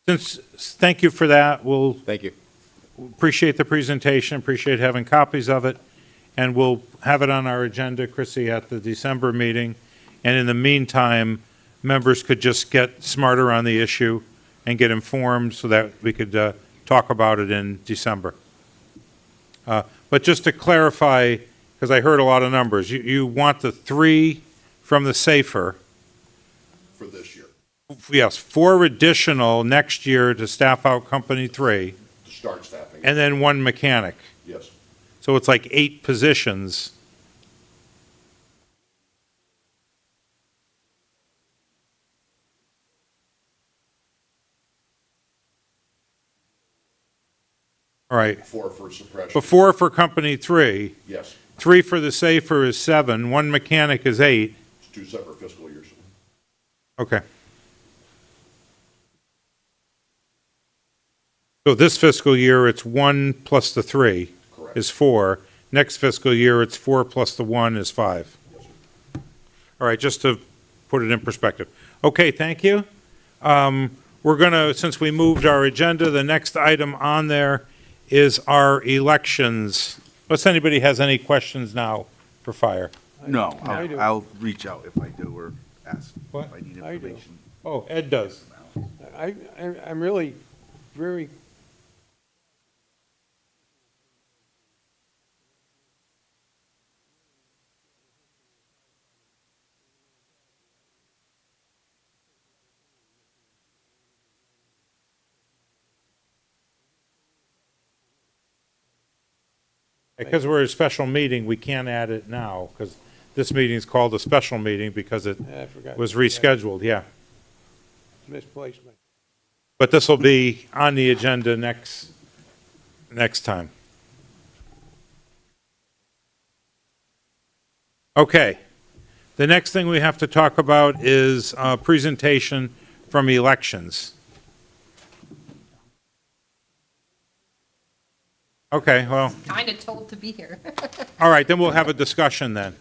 Thank you for that. We'll Thank you. appreciate the presentation, appreciate having copies of it, and we'll have it on our agenda, Chrissy, at the December meeting. And in the meantime, members could just get smarter on the issue and get informed so that we could talk about it in December. But just to clarify, because I heard a lot of numbers, you want the 3 from the SAFER. For this year, Yes, 4 additional next year to staff out Company 3, to start staffing. and then 1 mechanic. Yes. So it's like 8 positions. All right, 4 for suppression. before for Company 3, Yes, 3 for the SAFER is 7, 1 mechanic is 8. it's 2 separate fiscal years. Okay. So this fiscal year, it's 1 plus the 3 Correct. is 4. Next fiscal year, it's 4 plus the 1 is 5. Yes, sir. All right, just to put it in perspective. Okay, thank you. We're going to, since we moved our agenda, the next item on there is our elections. Unless anybody has any questions now for fire. No, I do. I'll reach out if I do, or ask What? if I need I do. information. Oh, Ed does. I'm really very Because we're a special meeting, we can't add it now, because this meeting is called a special meeting because it I forgot. was rescheduled, yeah. Misplacement. But this will be on the agenda next time. Okay. The next thing we have to talk about is a presentation from elections. Okay, well, Kind of told to be here. all right, then we'll have a discussion then.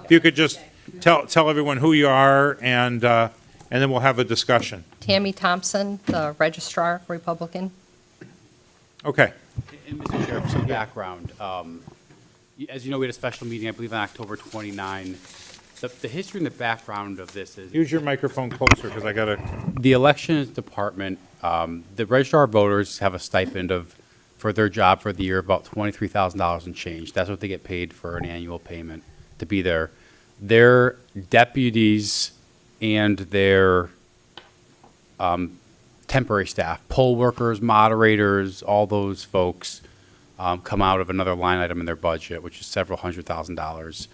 If you could just tell everyone who you are, and then we'll have a discussion. Tammy Thompson, the Registrar, Republican. Okay. And Mr. Chair, for some background, as you know, we had a special meeting, I believe, on October 29. The history and the background of this is Use your microphone closer, because I got to, the elections department, the registrar of voters have a stipend of, for their job for the year, about $23,000 and change. That's what they get paid for an annual payment to be there. Their deputies and their temporary staff, poll workers, moderators, all those folks come out of another line item in their budget, which is several $100,000.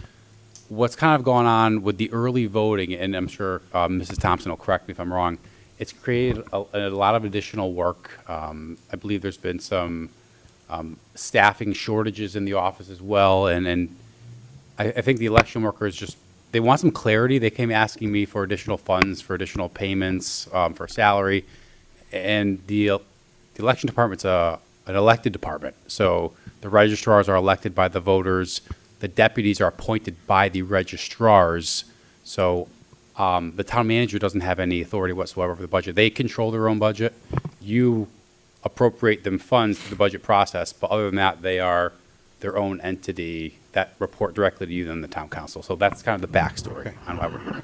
What's kind of going on with the early voting, and I'm sure Mrs. Thompson will correct me if I'm wrong, it's created a lot of additional work. I believe there's been some staffing shortages in the office as well, and I think the election workers just, they want some clarity. They came asking me for additional funds, for additional payments, for salary, and the election department's an elected department. So the registrars are elected by the voters. The deputies are appointed by the registrars. So the town manager doesn't have any authority whatsoever over the budget. They control their own budget. You appropriate them funds through the budget process, but other than that, they are their own entity that report directly to you than the town council. So that's kind of the backstory on why we're here.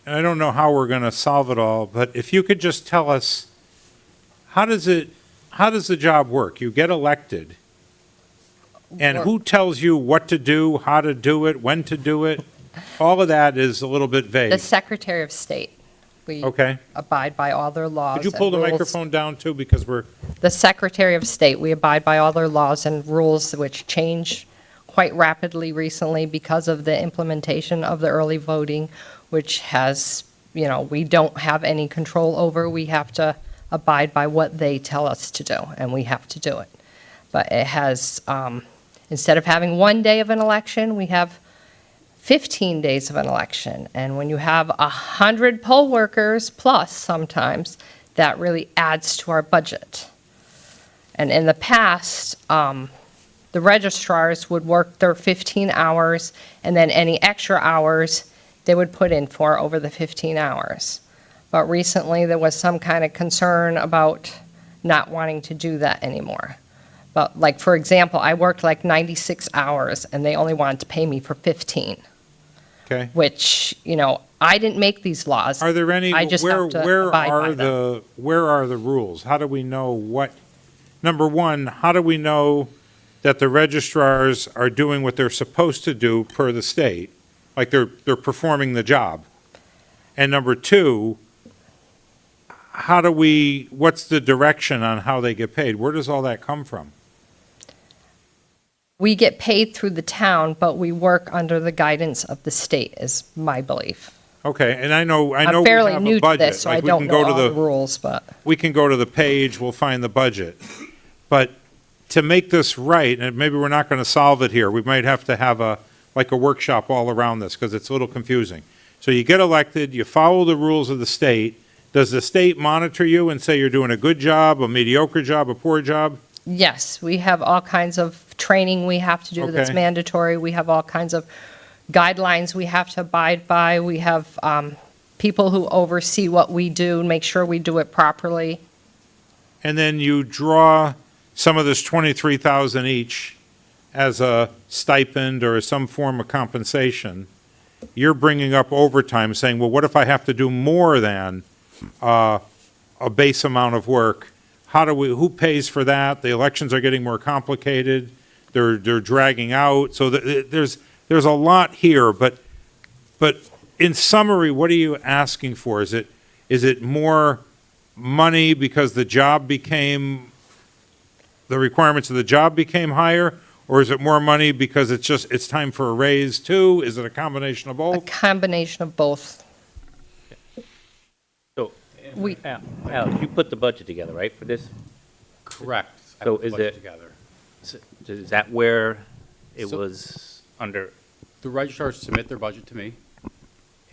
and I don't know how we're going to solve it all, but if you could just tell us, how does the job work? You get elected, and who tells you what to do, how to do it, when to do it? All of that is a little bit vague. The Secretary of State. We Okay. abide by all their laws. Could you pull and the rules. microphone down too, because we're, The Secretary of State, we abide by all their laws and rules, which change quite rapidly recently because of the implementation of the early voting, which has, we don't have any control over. We have to abide by what they tell us to do, and we have to do it. But it has, instead of having one day of an election, we have 15 days of an election. And when you have 100 poll workers plus sometimes, that really adds to our budget. And in the past, the registrars would work their 15 hours, and then any extra hours they would put in for over the 15 hours. But recently, there was some kind of concern about not wanting to do that anymore. But like, for example, I worked like 96 hours, and they only wanted to pay me for 15, okay? which, I didn't make these laws. Are there any, I just have to abide by them. where are the rules? How do we know what, number one, how do we know that the registrars are doing what they're supposed to do per the state? Like they're performing the job? And number two, what's the direction on how they get paid? Where does all that come from? We get paid through the town, but we work under the guidance of the state, is my belief. Okay, and I know I'm we fairly have new a to budget. this, so I Like, we don't can know go to all the rules, but we can go to the page, we'll find the budget. But to make this right, and maybe we're not going to solve it here, we might have to have a workshop all around this, because it's a little confusing. So you get elected, you follow the rules of the state. Does the state monitor you and say you're doing a good job, a mediocre job, a poor job? yes, we have all kinds of training we have to do that's Okay. mandatory. We have all kinds of guidelines we have to abide by. We have people who oversee what we do, make sure we do it properly. And then you draw some of this 23,000 each as a stipend or some form of compensation. You're bringing up overtime, saying, well, what if I have to do more than a base amount of work? Who pays for that? The elections are getting more complicated. They're dragging out. So there's a lot here, but in summary, what are you asking for? Is it more money because the requirements of the job became higher? Or is it more money because it's time for a raise too? Is it a combination of A both? combination of both. So, We- Al, you put the budget together, right, for this? Correct. I So put the is budget it- together. Is that where it So- was under the registrars submit their budget to me,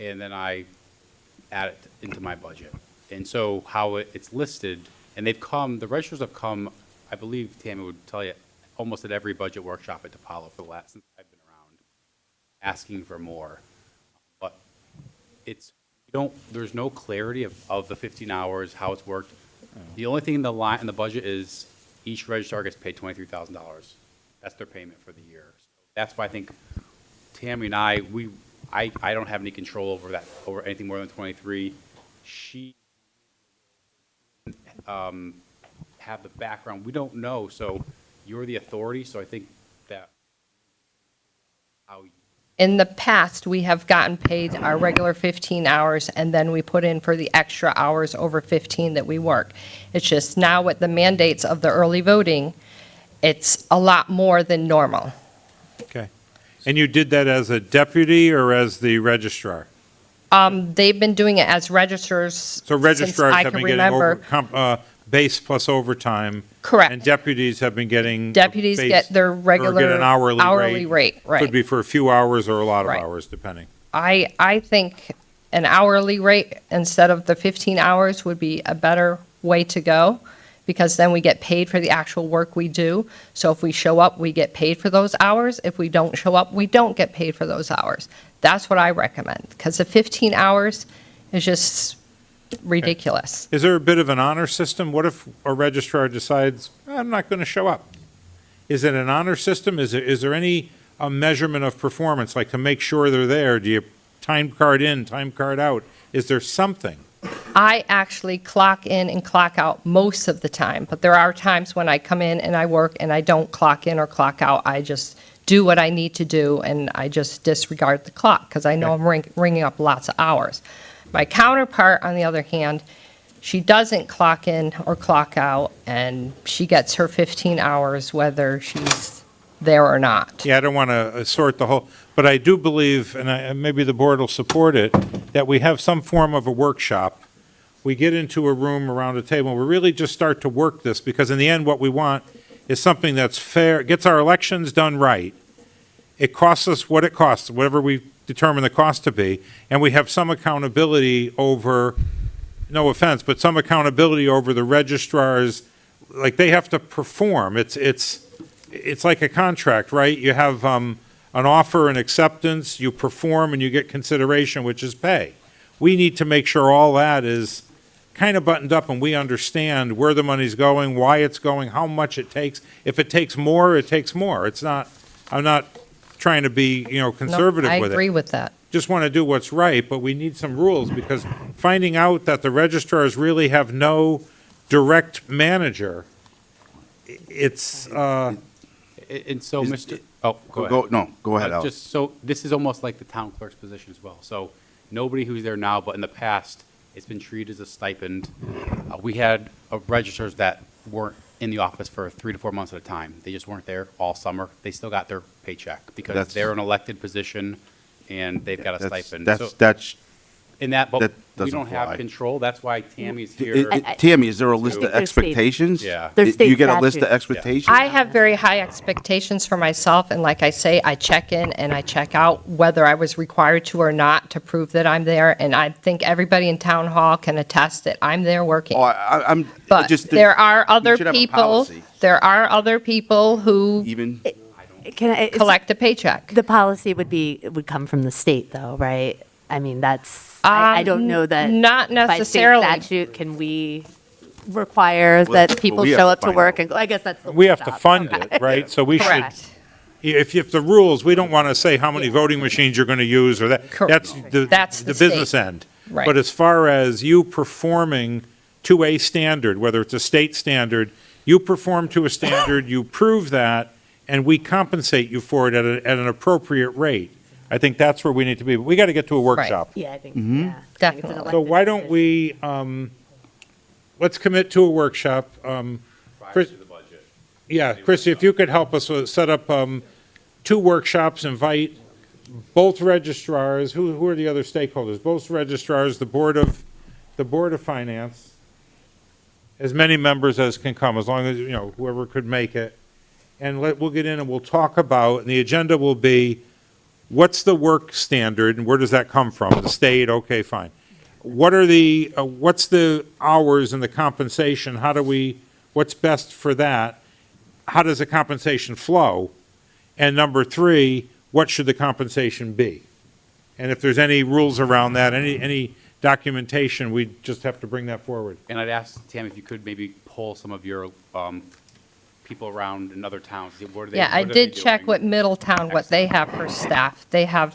and then I add it into my budget. And so how it's listed, and the registrars have come, I believe Tammy would tell you, almost at every budget workshop at DePaulo for the last, since I've been around, asking for more. But there's no clarity of the 15 hours, how it's worked. The only thing in the budget is each registrar gets paid $23,000. That's their payment for the year. That's why I think Tammy and I don't have any control over that, over anything more than 23. She have the background. We don't know, so you're the authority, so I think that In the past, we have gotten paid our regular 15 hours, and then we put in for the extra hours over 15 that we work. It's just now with the mandates of the early voting, it's a lot more than normal. Okay. And you did that as a deputy or as the registrar? They've been doing it as registrars So since registrars I have can been getting remember. base plus overtime? Correct. And deputies have been getting? Deputies base- get their or regular get an hourly rate, right. Could be for a few hours or a lot of Right. hours, depending. I think an hourly rate instead of the 15 hours would be a better way to go, because then we get paid for the actual work we do. So if we show up, we get paid for those hours. If we don't show up, we don't get paid for those hours. That's what I recommend, because the 15 hours is just ridiculous. Is there a bit of an honor system? What if a registrar decides, I'm not going to show up? Is it an honor system? Is there any measurement of performance, like to make sure they're there? Do you time card in, time card out? Is there something? I actually clock in and clock out most of the time, but there are times when I come in and I work and I don't clock in or clock out. I just do what I need to do, and I just disregard the clock, because I know I'm ringing up lots of hours. My counterpart, on the other hand, she doesn't clock in or clock out, and she gets her 15 hours whether she's there or not. Yeah, I don't want to sort the whole, but I do believe, and maybe the board will support it, that we have some form of a workshop. We get into a room around a table, and we really just start to work this, because in the end, what we want is something that's fair, gets our elections done right. It costs us what it costs, whatever we determine the cost to be, and we have some accountability over, no offense, but some accountability over the registrars, like they have to perform. It's like a contract, right? You have an offer and acceptance, you perform, and you get consideration, which is pay. We need to make sure all that is kind of buttoned up and we understand where the money's going, why it's going, how much it takes. If it takes more, it takes more. It's not, I'm not trying to be, conservative No, with it. I agree with that. Just want to do what's right, but we need some rules, because finding out that the registrars really have no direct manager, it's, And so, Mr., oh, go ahead. No, go ahead, Alex. Just so, this is almost like the town clerk's position as well. So nobody who's there now, but in the past, it's been treated as a stipend. We had registrars that weren't in the office for 3 to 4 months at a time. They just weren't there all summer. They still got their paycheck because That's- they're an elected position and they've got a That's- stipend. That's, So that's, in that, but that we doesn't don't have fly. control. That's why Tammy's here. Tammy, is there a list I of think there's state- expectations? Yeah. There's state You get a list of statute. expectations? I have very high expectations for myself, and like I say, I check in and I check out whether I was required to or not to prove that I'm there, and I think everybody in town hall can attest that I'm there working. Oh, I'm But just. there are other should have a people, policy. there are other people who Even, collect a paycheck. The policy would come from the state, though, right? I mean, I don't know that. Not By state necessarily. statute, can we require that well, people we have show to up to find work out. and, I guess that's the. we have to job. fund Okay. it, right? So we should, Correct. if the rules, we don't want to say how many voting machines you're going to use or that. Correct. That's the the business state. end. Right. But as far as you performing to a standard, whether it's a state standard, you perform to a standard, you prove that, and we compensate you for it at an appropriate rate. I think that's where we need to be. But we got to get to a workshop. Yeah, I think, Mm-hmm. yeah. I think it's an Definitely. So elected why don't position. we, let's commit to a workshop. Chris- Yeah, Chrissy, if you could help us set up 2 workshops, invite both registrars, who are the other stakeholders? Both registrars, the Board of Finance, as many members as can come, as long as, whoever could make it. And we'll get in and we'll talk about, and the agenda will be, what's the work standard, and where does that come from? The state, okay, fine. What are the, what's the hours and the compensation? What's best for that? How does the compensation flow? And number three, what should the compensation be? And if there's any rules around that, any documentation, we just have to bring that forward. And I'd ask Tam if you could maybe poll some of your people around in other towns. What are they? Yeah, I what are they did check doing? with Middletown, what they have for staff. They have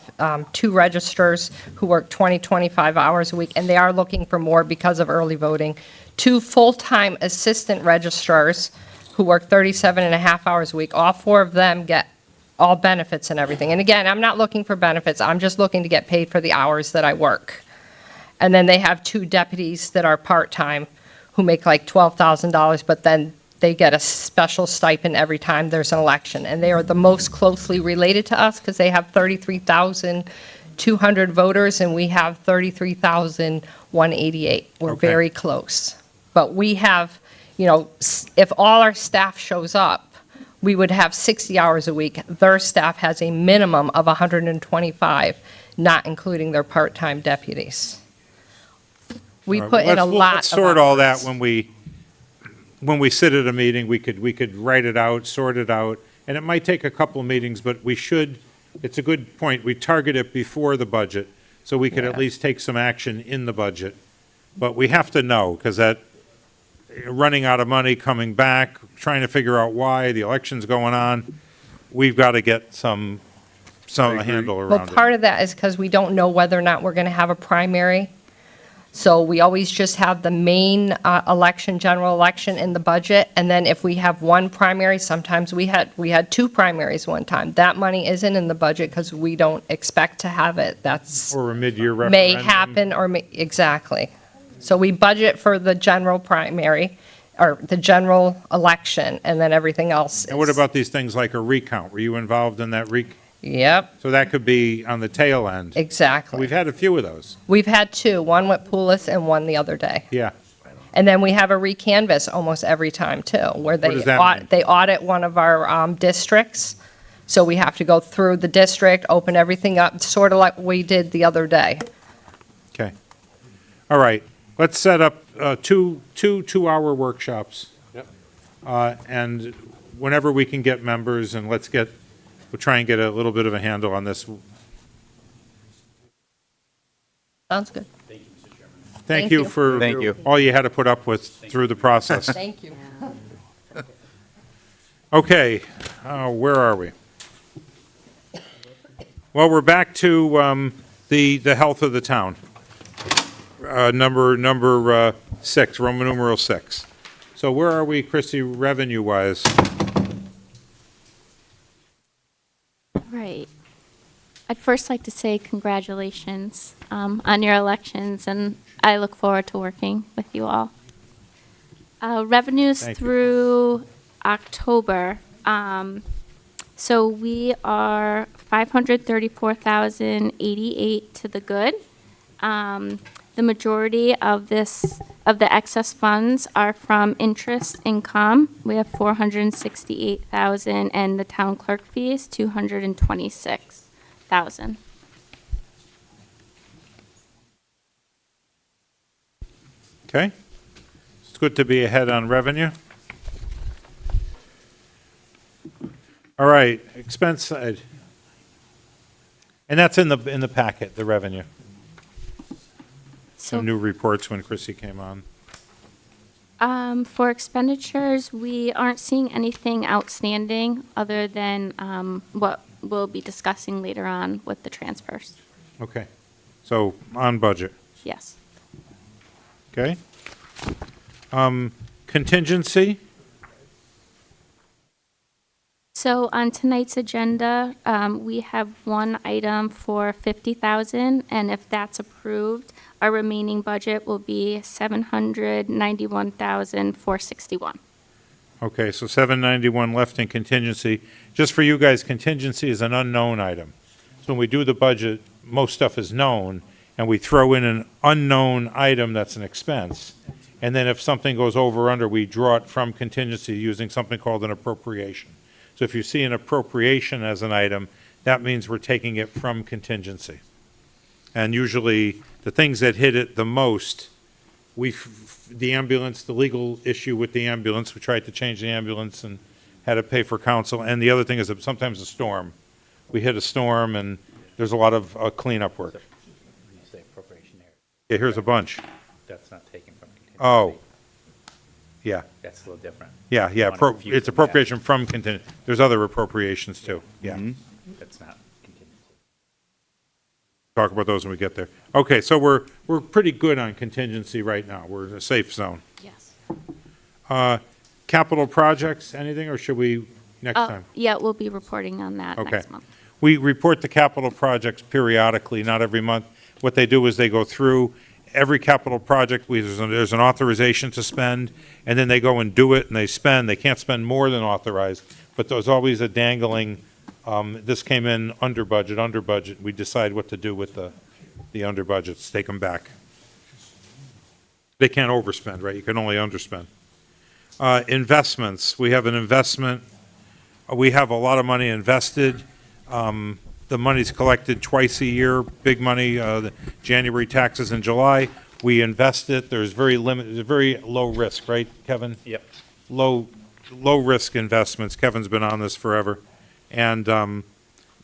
2 registrars who work 20, 25 hours a week, and they are looking for more because of early voting. 2 full-time assistant registrars who work 37 and a half hours a week. All 4 of them get all benefits and everything. And again, I'm not looking for benefits. I'm just looking to get paid for the hours that I work. And then they have 2 deputies that are part-time who make like $12,000, but then they get a special stipend every time there's an election. And they are the most closely related to us because they have 33,200 voters and we have 33,188. We're Okay. very close. But we have, if all our staff shows up, we would have 60 hours a week. Their staff has a minimum of 125, not including their part-time deputies. We All right, put in a let's lot of sort all that hours. when we sit at a meeting, we could write it out, sort it out, and it might take a couple of meetings, but we should, it's a good point, we target it before the budget, so we could at Yeah. least take some action in the budget. But we have to know, because that, running out of money, coming back, trying to figure out why, the election's going on, we've got to get some handle Well, around it. part of that is because we don't know whether or not we're going to have a primary. So we always just have the main general election in the budget, and then if we have one primary, sometimes we had 2 primaries one time. That money isn't in the budget because we don't expect to have it. That's Or a mid-year referendum. may happen or exactly. So we budget for the general primary, or the general election, and then everything else. And what is- about these things like a recount? Were you involved in that Yep, So that could be on the tail end. exactly. We've had a few of those, We've had 2, one with Poulos and one the other day. yeah. And then we have a recanvass almost every time, too, where What does that mean? they audit one of our districts. So we have to go through the district, open everything up, sort of like we did the other day. Okay. All right, let's set up two 2-hour workshops. Yep. And whenever we can get members, and we'll try and get a little bit of a handle on this. Sounds good. Thank Thank you you. for Thank you. all you had to put up with through the process. Thank you. Okay, where are we? Well, we're back to the health of the town. Number 6, Roman numeral 6. So where are we, Christie, revenue-wise? Right. I'd first like to say congratulations on your elections, and I look forward to working with you all. Revenues Thank you. through October. So we are 534,088 to the good. The majority of the excess funds are from interest income. We have 468,000, and the town clerk fees, 226,000. Okay? It's good to be ahead on revenue. All right, expense side. And that's in the packet, the revenue. Some new reports when Chrissy came on. For expenditures, we aren't seeing anything outstanding other than what we'll be discussing later on with the transfers. Okay, so on budget, Yes. okay? Contingency, So on tonight's agenda, we have one item for 50,000, and if that's approved, our remaining budget will be 791,461. okay, so 791 left in contingency. Just for you guys, contingency is an unknown item. So when we do the budget, most stuff is known, and we throw in an unknown item that's an expense. And then if something goes over or under, we draw it from contingency using something called an appropriation. So if you see an appropriation as an item, that means we're taking it from contingency. And usually, the things that hit it the most, the ambulance, the legal issue with the ambulance, we tried to change the ambulance and had to pay for counsel. And the other thing is that sometimes a storm. We hit a storm and there's a lot of cleanup work. When you say appropriation area, Yeah, here's a bunch. that's not taken from contingency. Oh, yeah, That's a little different. yeah, You wanna refuse it's from appropriation from contingent. There's other appropriations too, yeah. that. That's not contingency. Talk about those when we get there. Okay, so we're pretty good on contingency right now. We're in a safe zone. Yes. Capital projects, anything, or should we next Oh, time? yeah, we'll be reporting on that Okay. next month. We report the capital projects periodically, not every month. What they do is they go through every capital project, there's an authorization to spend, and then they go and do it, and they spend. They can't spend more than authorized, but there's always a dangling, this came in under budget. We decide what to do with the under budgets, take them back. They can't overspend, right? You can only underspend. Investments, we have an investment, we have a lot of money invested. The money's collected twice a year, big money, the January taxes in July. We invest it, there's very low risk, right, Kevin? Yep. Low risk investments. Kevin's been on this forever. And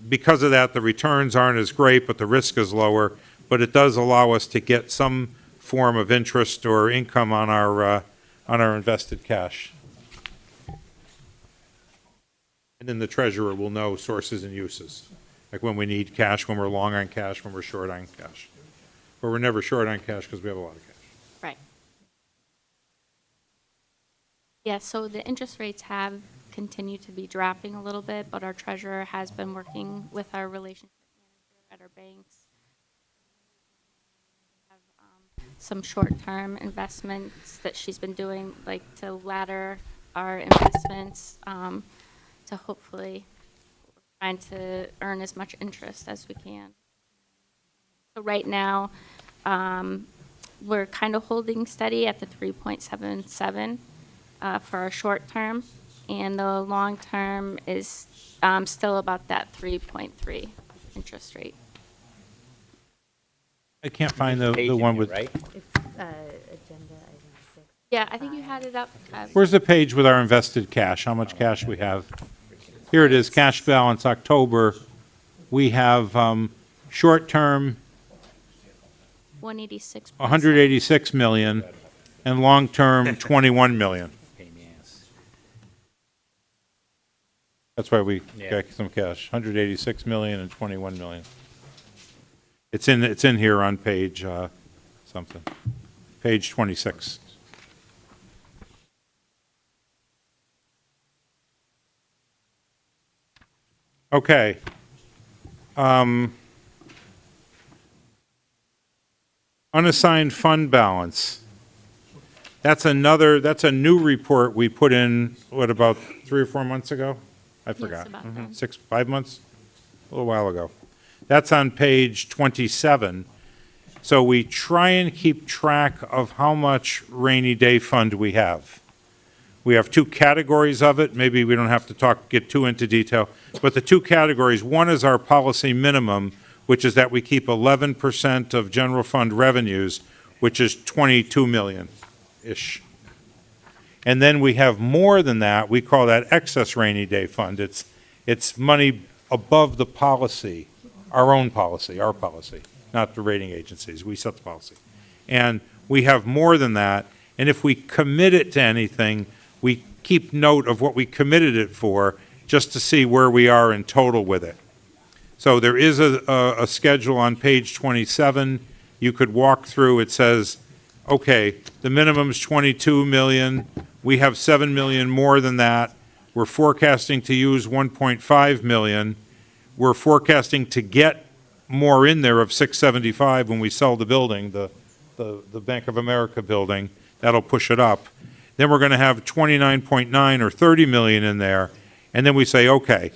because of that, the returns aren't as great, but the risk is lower. But it does allow us to get some form of interest or income on our invested cash. And then the treasurer will know sources and uses, like when we need cash, when we're long on cash, when we're short on cash. But we're never short on cash because we have a lot of cash. Right. Yeah, so the interest rates have continued to be dropping a little bit, but our treasurer has been working with our relationship manager at our banks. Have some short-term investments that she's been doing, like to ladder our investments, to hopefully trying to earn as much interest as we can. So right now, we're kind of holding steady at the 3.77 for our short term, and the long term is still about that 3.3 interest rate. I can't find the Page in one here, with, right? It's agenda item 6. Yeah, I think you had it up. where's the page with our invested cash, how much cash we have? Here it is, cash balance, October. We have short-term, 186. 186 million, and long-term, 21 million. Pain in the ass. That's why we Yeah. got some cash, 186 million and 21 million. It's in here on page something, page 26. Okay. Unassigned fund balance. That's a new report we put in, what, about 3 or 4 months ago? I forgot. about then. 5 months? A little while ago. That's on page 27. So we try and keep track of how much rainy day fund we have. We have 2 categories of it. Maybe we don't have to get too into detail. But the 2 categories, one is our policy minimum, which is that we keep 11% of general fund revenues, which is 22 million-ish. And then we have more than that. We call that excess rainy day fund. It's money above the policy, our own policy, our policy, not the rating agencies. We set the policy. And we have more than that. And if we commit it to anything, we keep note of what we committed it for, just to see where we are in total with it. So there is a schedule on page 27. You could walk through. It says, okay, the minimum's 22 million. We have 7 million more than that. We're forecasting to use 1.5 million. We're forecasting to get more in there of 675 when we sell the building, the Bank of America building. That'll push it up. Then we're going to have 29.9 or 30 million in there. And then we say, okay,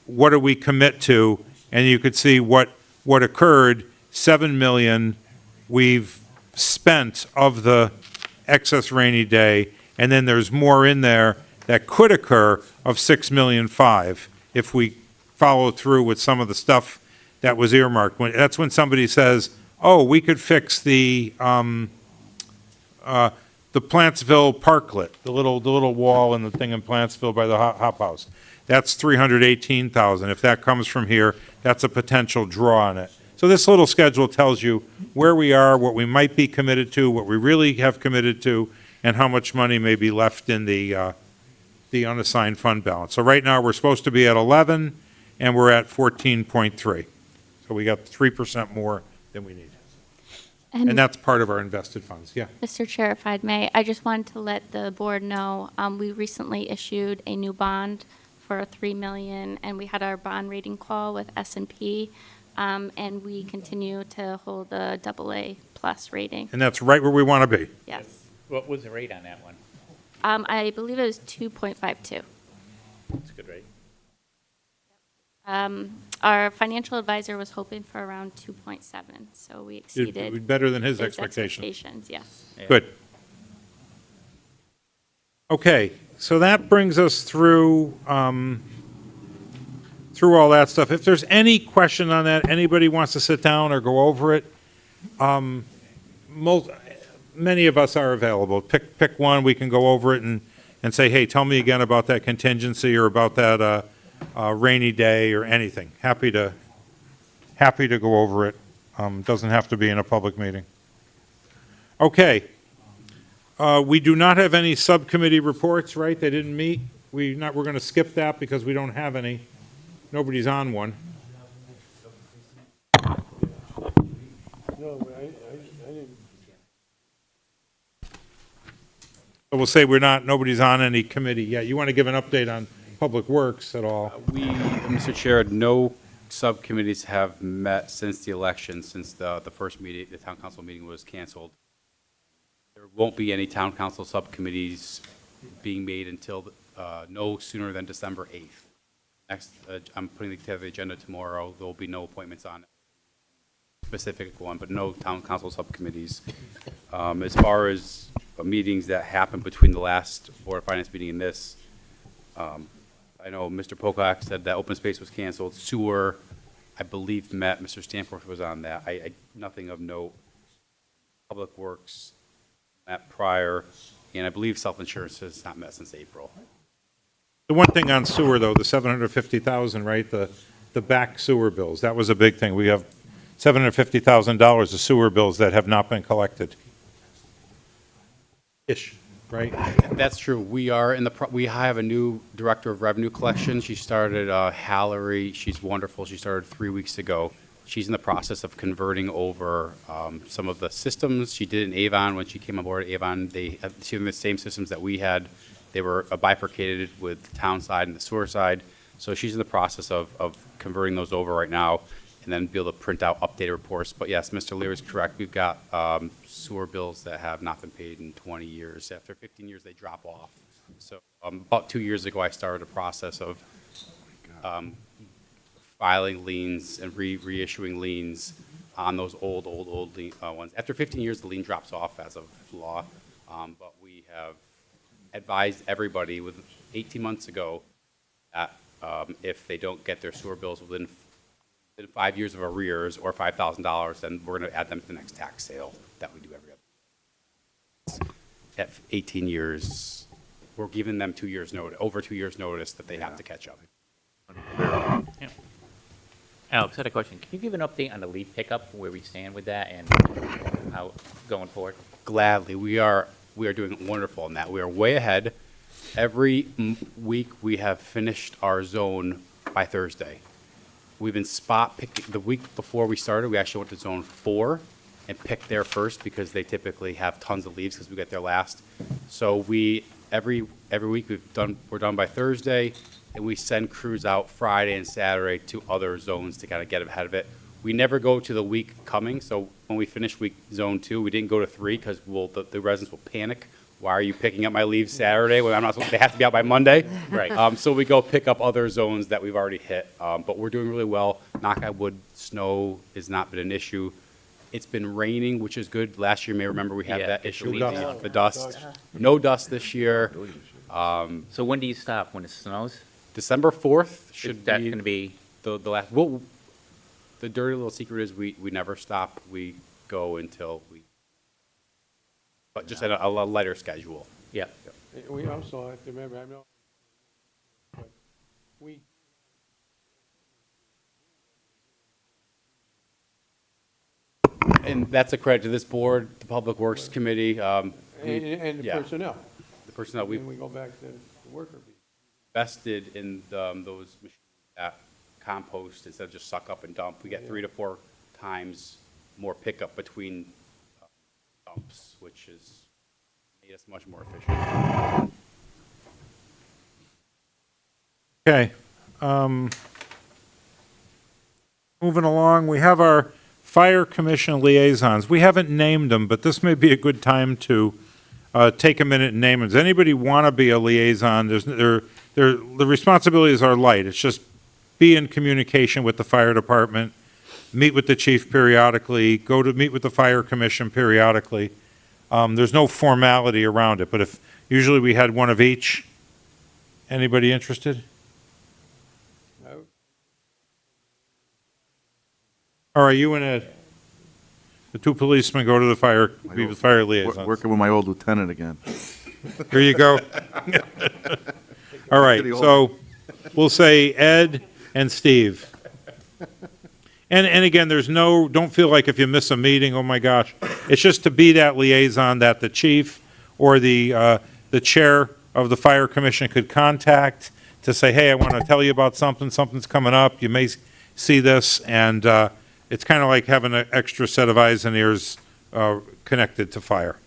what do we commit to? And you could see what occurred. 7 million we've spent of the excess rainy day, and then there's more in there that could occur of 6.5 million if we follow through with some of the stuff that was earmarked. That's when somebody says, oh, we could fix the Plantsville Parklet, the little wall and the thing in Plantsville by the Hop House. That's $318,000. If that comes from here, that's a potential draw on it. So this little schedule tells you where we are, what we might be committed to, what we really have committed to, and how much money may be left in the unassigned fund balance. So right now, we're supposed to be at 11, and we're at 14.3. So we got 3% more than we need. And that's part of our invested funds, yeah. Mr. Chair, if I may, I just wanted to let the board know, we recently issued a new bond for $3 million, and we had our bond rating call with S&P, and we continue to hold a AA+ rating. And that's right where we want to be. Yes. What was the rate on that one? I believe it was 2.52. That's a good rate. Our financial advisor was hoping for around 2.7, so we exceeded. Better than his expectation. expectations, yes. Good. Okay, so that brings us through all that stuff. If there's any question on that, anybody wants to sit down or go over it, many of us are available. Pick one, we can go over it and say, hey, tell me again about that contingency or about that rainy day or anything. Happy to go over it. Doesn't have to be in a public meeting. Okay. We do not have any subcommittee reports, right? They didn't meet. We're going to skip that because we don't have any. Nobody's on one. No, I didn't. So we'll say nobody's on any committee yet. You want to give an update on Public Works at all? Mr. Chair, no subcommittees have met since the election, since the first meeting, the town council meeting was canceled. There won't be any town council subcommittees being made until no sooner than December 8th. Next, I'm putting together the agenda tomorrow. There will be no appointments on a specific one, but no town council subcommittees. As far as meetings that happened between the last Board of Finance meeting and this, I know Mr. Pocock said that open space was canceled. Sewer, I believe, met. Mr. Stanford was on that. Nothing of note. Public Works met prior, and I believe self-insurance has not met since April. The one thing on sewer, though, the $750,000, right, the back sewer bills, that was a big thing. We have $750,000 of sewer bills that have not been collected. Ish, right? That's true. We have a new director of revenue collection. She started, Hallery. She's wonderful. She started 3 weeks ago. She's in the process of converting over some of the systems. She did in Avon when she came on board. Avon, she had the same systems that we had. They were bifurcated with the town side and the sewer side. So she's in the process of converting those over right now and then be able to print out updated reports. But yes, Mr. Lear is correct. We've got sewer bills that have not been paid in 20 years. After 15 years, they drop off. So about 2 years ago, I started a process of filing liens and reissuing liens on those old ones. After 15 years, the lien drops off as of law. But we have advised everybody 18 months ago that if they don't get their sewer bills within 5 years of arrears or $5,000, then we're going to add them to the next tax sale that we do every other. At 18 years, we're giving them 2 years notice, over 2 years notice that they have to catch up. Yeah. Alex, I had a question. Can you give an update on the leaf pickup, where we stand with that and how going forward? Gladly, we are doing wonderful in that. We are way ahead. Every week we have finished our zone by Thursday. We've been spot picking. The week before we started, we actually went to zone 4 and picked there first because they typically have tons of leaves because we get there last. So every week we're done by Thursday, and we send crews out Friday and Saturday to other zones to kind of get ahead of it. We never go to the week coming, so when we finish week zone 2, we didn't go to 3 because the residents will panic. Why are you picking up my leaves Saturday when they have to be out by Monday? Right. So we go pick up other zones that we've already hit. But we're doing really well. Knock on wood, snow has not been an issue. It's been raining, which is good. Last year, you may remember we had that issue with the dust. No dust this year. So when do you stop? When it snows? December 4th Is should that be. going to be the last, well, the dirty little secret is we never stop. We go until we, but just at a lighter schedule. Yeah. We also have to remember, I know, but we, And that's a credit to this board, the Public Works Committee. and the yeah. personnel. The personnel, we And we go back to the worker bee. invested in those machines that compost instead of just suck up and dump. We get 3 to 4 times more pickup between dumps, which is made us much more efficient. Okay. Moving along, we have our Fire Commission liaisons. We haven't named them, but this may be a good time to take a minute and name them. Does anybody want to be a liaison? The responsibilities are light. It's just be in communication with the fire department, meet with the chief periodically, go to meet with the Fire Commission periodically. There's no formality around it, but if, usually we had one of each. Anybody interested? No. All right, you and Ed. The two policemen go to the fire, be the fire liaisons. Working with my old lieutenant again. Here you go. All right, so we'll say Ed and Steve. And again, there's no, don't feel like if you miss a meeting, oh my gosh. It's just to be that liaison that the chief or the chair of the Fire Commission could contact to say, hey, I want to tell you about something, something's coming up, you may see this, and it's kind of like having an extra set of eyes and ears connected to fire.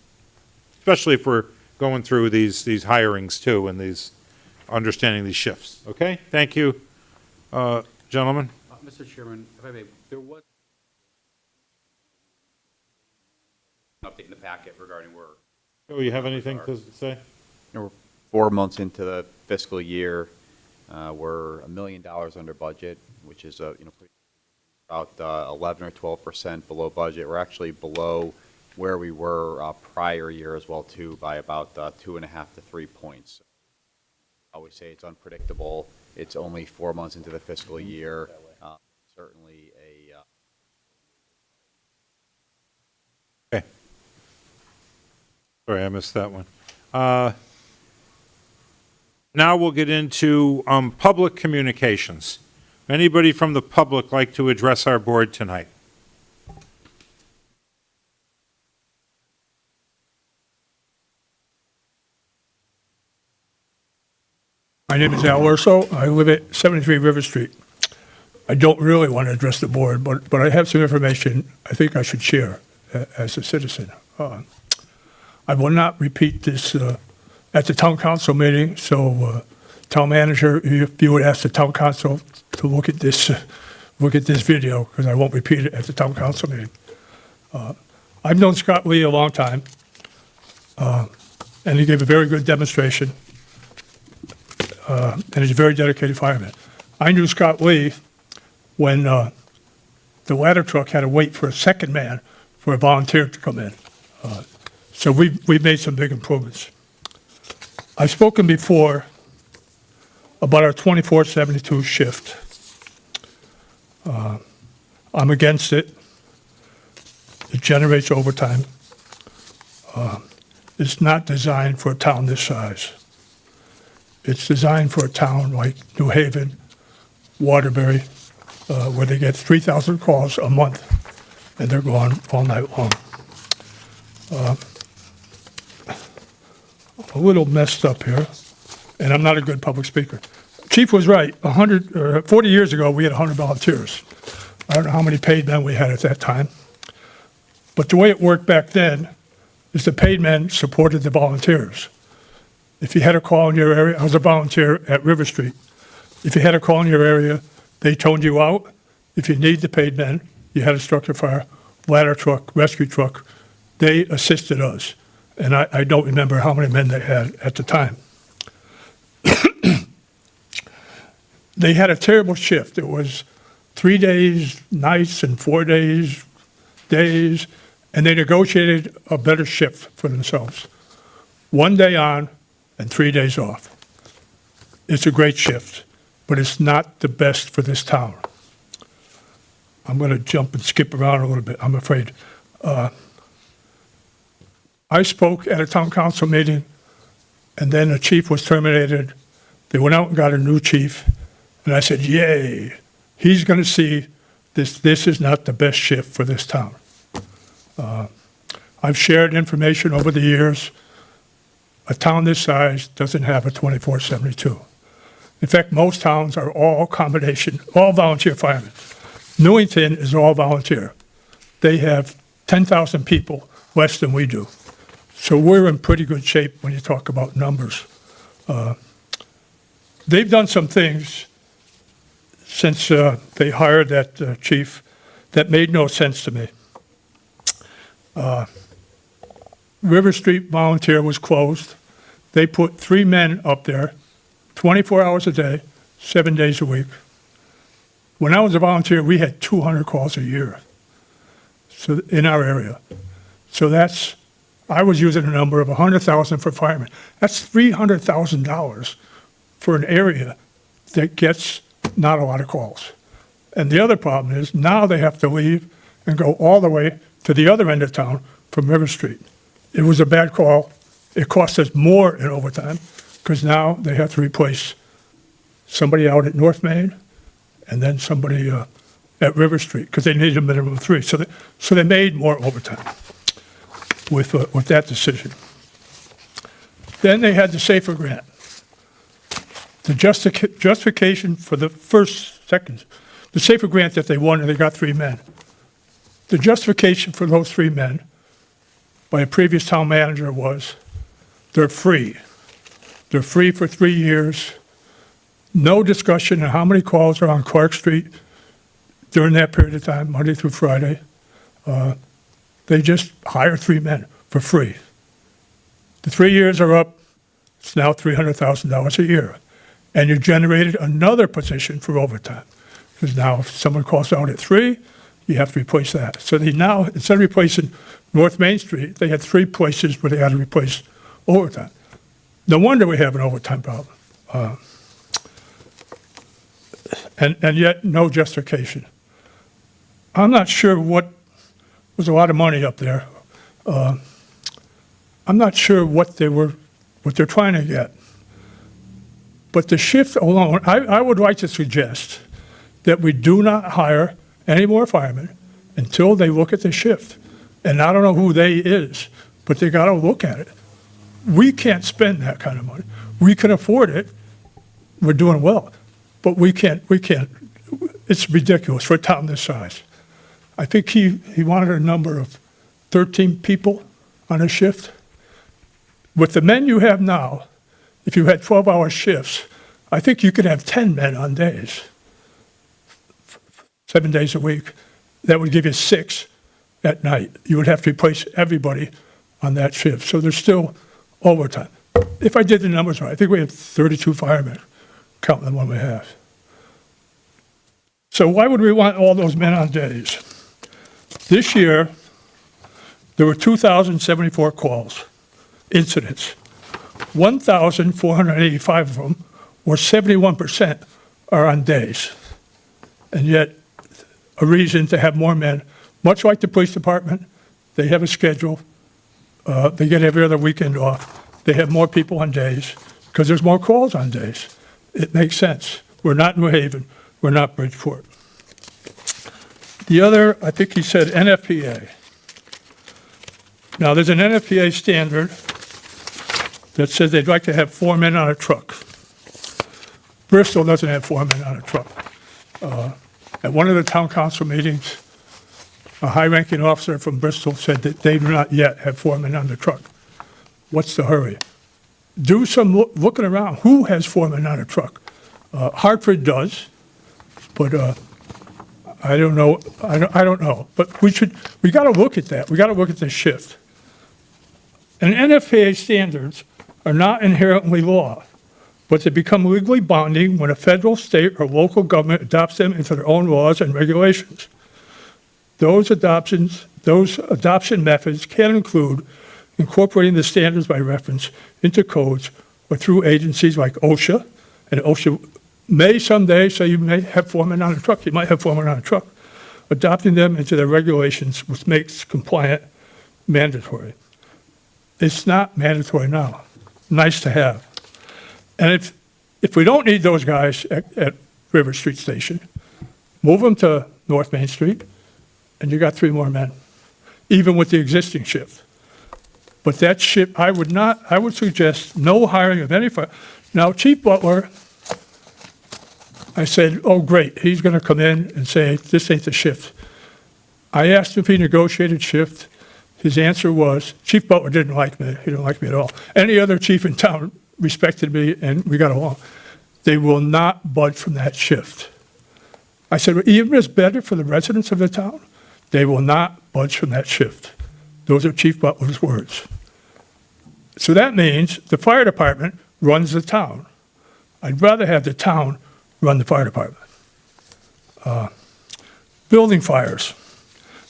Especially if we're going through these hirings too, and these, understanding these shifts. Okay, thank you, gentlemen. Mr. Chairman, if I may, there was an update in the packet regarding work. Oh, you have anything to say? We're 4 months into the fiscal year. We're $1 million under budget, which is about 11 or 12% below budget. We're actually below where we were prior year as well too by about 2.5 to 3 points. I always say it's unpredictable. It's only 4 months into the fiscal year. Certainly a Okay. Sorry, I missed that one. Now we'll get into public communications. Anybody from the public like to address our board tonight? My name is Al Urso. I live at 73 River Street. I don't really want to address the board, but I have some information I think I should share as a citizen. I will not repeat this at the town council meeting, so town manager, if you would ask the town council to look at this video, because I won't repeat it at the town council meeting. I've known Scott Lee a long time, and he gave a very good demonstration, and he's a very dedicated fireman. I knew Scott Lee when the ladder truck had to wait for a second man for a volunteer to come in. So we've made some big improvements. I've spoken before about our 24/72 shift. I'm against it. It generates overtime. It's not designed for a town this size. It's designed for a town like New Haven, Waterbury, where they get 3,000 calls a month, and they're gone all night long. A little messed up here, and I'm not a good public speaker. Chief was right. 40 years ago, we had 100 volunteers. I don't know how many paid men we had at that time. But the way it worked back then is the paid men supported the volunteers. If you had a call in your area, I was a volunteer at River Street. If you had a call in your area, they toned you out. If you need the paid men, you had a structure fire, ladder truck, rescue truck. They assisted us. And I don't remember how many men they had at the time. They had a terrible shift. It was 3 days, nights, and 4 days, days, and they negotiated a better shift for themselves. 1 day on and 3 days off. It's a great shift, but it's not the best for this town. I'm going to jump and skip around a little bit, I'm afraid. I spoke at a town council meeting, and then the chief was terminated. They went out and got a new chief, and I said, yay, he's going to see this is not the best shift for this town. I've shared information over the years. A town this size doesn't have a 24/72. In fact, most towns are all combination, all volunteer firemen. Newington is all volunteer. They have 10,000 people less than we do. So we're in pretty good shape when you talk about numbers. They've done some things since they hired that chief that made no sense to me. River Street Volunteer was closed. They put 3 men up there, 24 hours a day, 7 days a week. When I was a volunteer, we had 200 calls a year, so in our area. So I was using a number of 100,000 for firemen. That's $300,000 for an area that gets not a lot of calls. And the other problem is now they have to leave and go all the way to the other end of town from River Street. It was a bad call. It cost us more in overtime because now they have to replace somebody out at North Main and then somebody at River Street because they needed a minimum of 3. So they made more overtime with that decision. Then they had the SAFER grant. The justification for the the SAFER grant that they won, and they got 3 men. The justification for those 3 men by a previous town manager was they're free. They're free for 3 years. No discussion on how many calls are on Clark Street during that period of time, Monday through Friday. They just hire 3 men for free. The 3 years are up. It's now $300,000 a year. And you generated another position for overtime. Because now if someone calls out at 3, you have to replace that. So they now, instead of replacing North Main Street, they had 3 places where they had to replace overtime. No wonder we have an overtime problem. And yet, no justification. I'm not sure was a lot of money up there. I'm not sure what they're trying to get. But the shift alone, I would like to suggest that we do not hire any more firemen until they look at the shift. And I don't know who they is, but they got to look at it. We can't spend that kind of money. We can afford it. We're doing well. But we can't. It's ridiculous for a town this size. I think he wanted a number of 13 people on a shift. With the men you have now, if you had 12-hour shifts, I think you could have 10 men on days, 7 days a week. That would give you 6 at night. You would have to replace everybody on that shift. So there's still overtime. If I did the numbers right, I think we have 32 firemen, counting the one we have. So why would we want all those men on days? This year, there were 2,074 calls, incidents. 1,485 of them, or 71%, are on days. And yet, a reason to have more men, much like the police department, they have a schedule. They get every other weekend off. They have more people on days because there's more calls on days. It makes sense. We're not New Haven. We're not Bridgeport. The other, I think he said NFPA. Now, there's an NFPA standard that says they'd like to have 4 men on a truck. Bristol doesn't have 4 men on a truck. At one of the town council meetings, a high-ranking officer from Bristol said that they do not yet have 4 men on the truck. What's the hurry? Do some looking around. Who has 4 men on a truck? Hartford does, but I don't know. I don't know. But we got to look at that. We got to look at the shift. And NFPA standards are not inherently law, but they become legally binding when a federal, state, or local government adopts them into their own laws and regulations. Those adoption methods can include incorporating the standards by reference into codes or through agencies like OSHA, and OSHA may someday say you may have 4 men on a truck. You might have 4 men on a truck. adopting them into their regulations, which makes compliant mandatory. It's not mandatory now. Nice to have. And if we don't need those guys at River Street Station, move them to North Main Street, and you got 3 more men, even with the existing shift. But that shift, I would suggest no hiring of any fire. Now, Chief Butler, I said, oh, great, he's going to come in and say, this ain't the shift. I asked him if he negotiated shift. His answer was, Chief Butler didn't like me. He didn't like me at all. Any other chief in town respected me, and we got along. They will not budge from that shift. I said, well, even if it's better for the residents of the town, they will not budge from that shift. Those are Chief Butler's words. So that means the fire department runs the town. I'd rather have the town run the fire department. Building fires.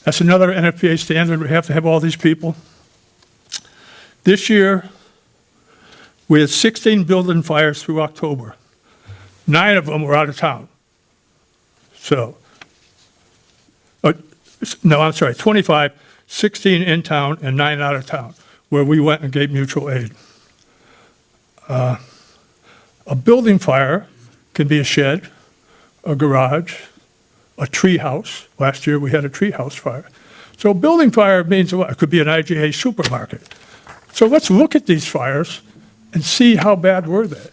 That's another NFPA standard. We have to have all these people. This year, we had 16 building fires through October. 9 of them were out of town. So, no, I'm sorry, 25, 16 in town and 9 out of town, where we went and gave mutual aid. A building fire can be a shed, a garage, a tree house. Last year, we had a tree house fire. So a building fire means what? It could be an IGA supermarket. So let's look at these fires and see how bad were they.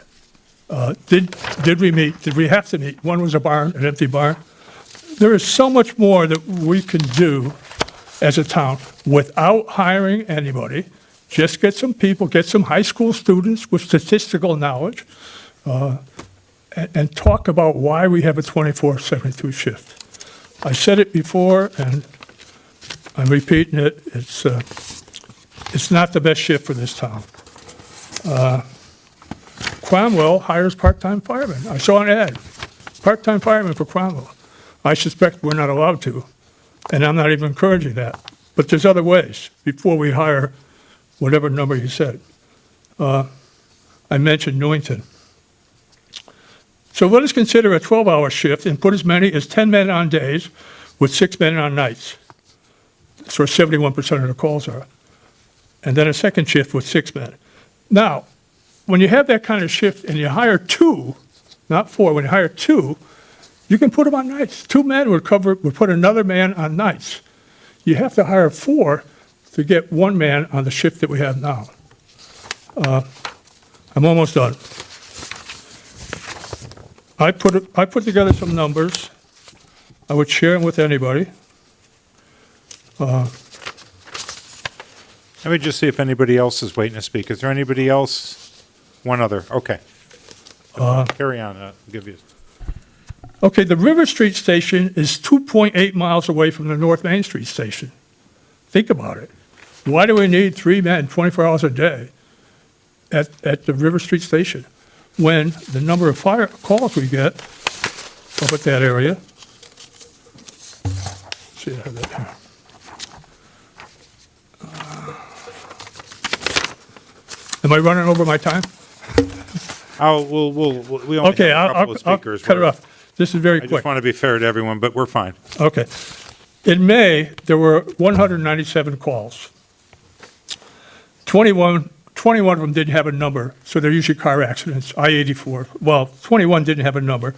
Did we meet? Did we have to meet? One was a barn, an empty barn. There is so much more that we can do as a town without hiring anybody. Just get some people, get some high school students with statistical knowledge, and talk about why we have a 24/72 shift. I said it before, and I'm repeating it. It's not the best shift for this town. Cromwell hires part-time firemen. I saw an ad, part-time firemen for Cromwell. I suspect we're not allowed to, and I'm not even encouraging that. But there's other ways before we hire whatever number you said. I mentioned Newington. So let us consider a 12-hour shift and put as many as 10 men on days with 6 men on nights. That's where 71% of the calls are. And then a second shift with 6 men. Now, when you have that kind of shift and you hire 2, not 4, when you hire 2, you can put them on nights. 2 men would put another man on nights. You have to hire 4 to get 1 man on the shift that we have now. I'm almost done. I put together some numbers. I would share them with anybody. Let me just see if anybody else is waiting to speak. Is there anybody else? One other, okay. Carry on, I'll give you. Okay, the River Street Station is 2.8 miles away from the North Main Street Station. Think about it. Why do we need 3 men 24 hours a day at the River Street Station when the number of fire calls we get up at that area? Let's see, I have that here. Am I running over my time? We only Okay, have a couple I'll of speakers. cut it off. This is very I quick. just want to be fair to everyone, but we're fine. Okay. In May, there were 197 calls. 21 of them didn't have a number, so they're usually car accidents, I-84. Well, 21 didn't have a number.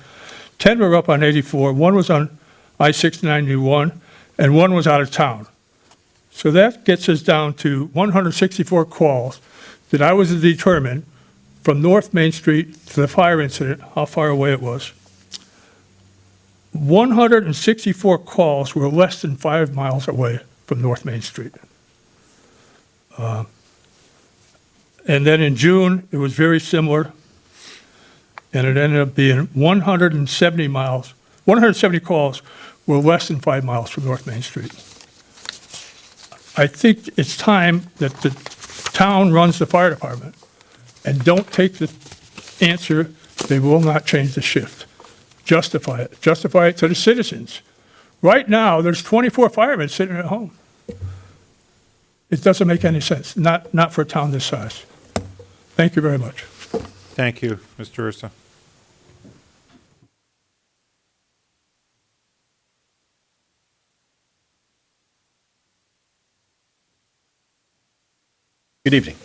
10 were up on 84, 1 was on I-691, and 1 was out of town. So that gets us down to 164 calls that I was to determine from North Main Street to the fire incident, how far away it was. 164 calls were less than 5 miles away from North Main Street. And then in June, it was very similar, and it ended up being 170 calls were less than 5 miles from North Main Street. I think it's time that the town runs the fire department, and don't take the answer, they will not change the shift. Justify it. Justify it to the citizens. Right now, there's 24 firemen sitting at home. It doesn't make any sense, not for a town this size. Thank you very much. Thank you, Mr. Ursa. Good evening.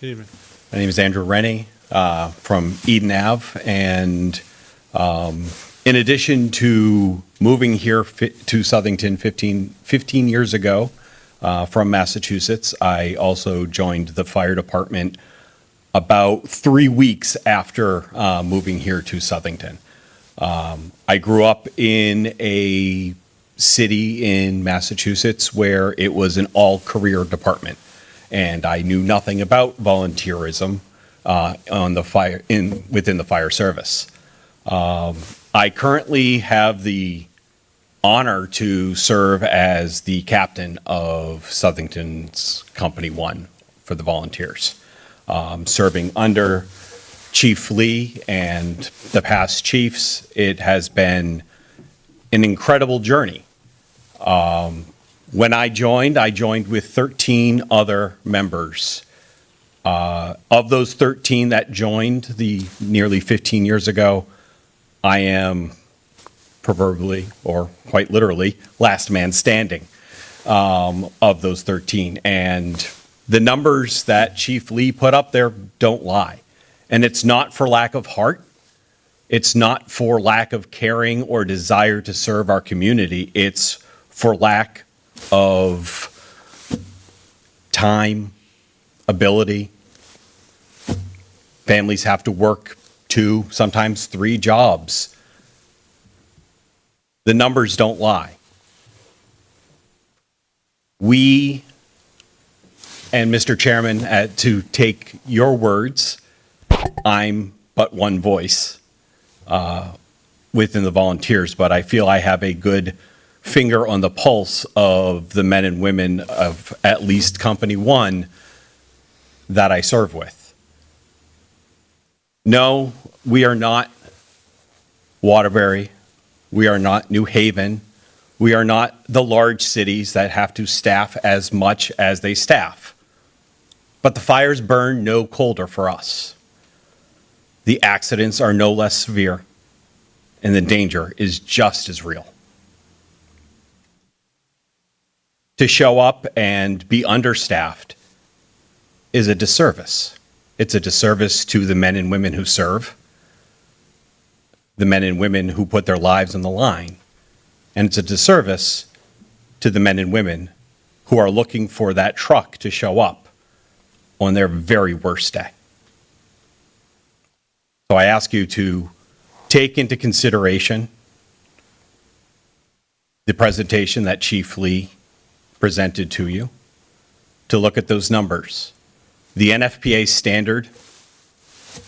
Good evening. My name is Andrew Rennie from Eden Ave, and in addition to moving here to Southington 15 years ago from Massachusetts, I also joined the fire department about 3 weeks after moving here to Southington. I grew up in a city in Massachusetts where it was an all-career department, and I knew nothing about volunteerism within the fire service. I currently have the honor to serve as the captain of Southington's Company 1 for the volunteers, serving under Chief Lee and the past chiefs. It has been an incredible journey. When I joined with 13 other members. Of those 13 that joined the nearly 15 years ago, I am proverbially, or quite literally, last man standing of those 13. And the numbers that Chief Lee put up there don't lie. And it's not for lack of heart. It's not for lack of caring or desire to serve our community. It's for lack of time, ability. Families have to work 2, sometimes 3 jobs. The numbers don't lie. We, and Mr. Chairman, to take your words, I'm but one voice within the volunteers, but I feel I have a good finger on the pulse of the men and women of at least Company 1 that I serve with. No, we are not Waterbury. We are not New Haven. We are not the large cities that have to staff as much as they staff. But the fires burn no colder for us. The accidents are no less severe, and the danger is just as real. To show up and be understaffed is a disservice. It's a disservice to the men and women who serve, the men and women who put their lives on the line, and it's a disservice to the men and women who are looking for that truck to show up on their very worst day. So I ask you to take into consideration the presentation that Chief Lee presented to you, to look at those numbers. The NFPA standard,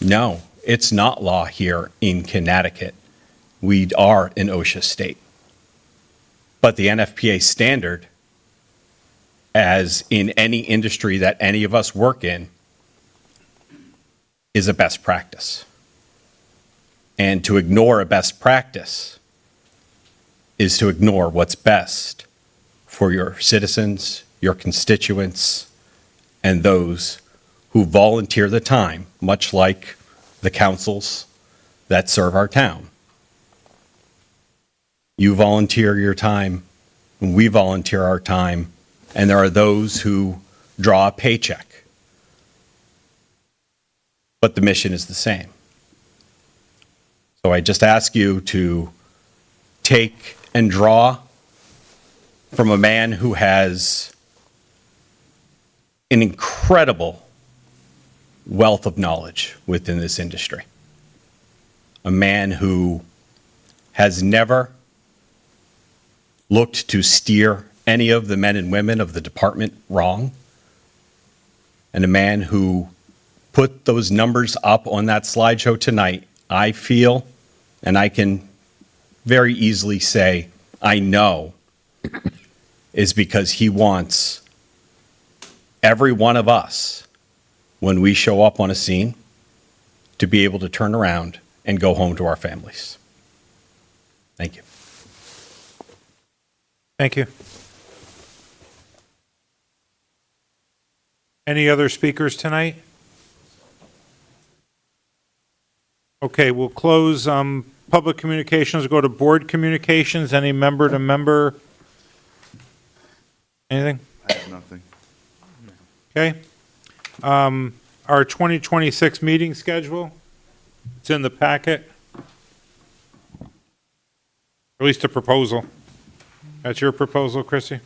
no, it's not law here in Connecticut. We are an OSHA state. But the NFPA standard, as in any industry that any of us work in, is a best practice. And to ignore a best practice is to ignore what's best for your citizens, your constituents, and those who volunteer the time, much like the councils that serve our town. You volunteer your time, and we volunteer our time, and there are those who draw a paycheck. But the mission is the same. So I just ask you to take and draw from a man who has an incredible wealth of knowledge within this industry. A man who has never looked to steer any of the men and women of the department wrong. And a man who put those numbers up on that slideshow tonight, I feel, and I can very easily say, I know, is because he wants every one of us, when we show up on a scene, to be able to turn around and go home to our families. Thank you. Thank you. Any other speakers tonight? Okay, we'll close public communications, go to board communications. Any member to member? Anything? I have nothing. Okay. our 2026 meeting schedule. It's in the packet. Or at least a proposal. That's your proposal, Chrissy?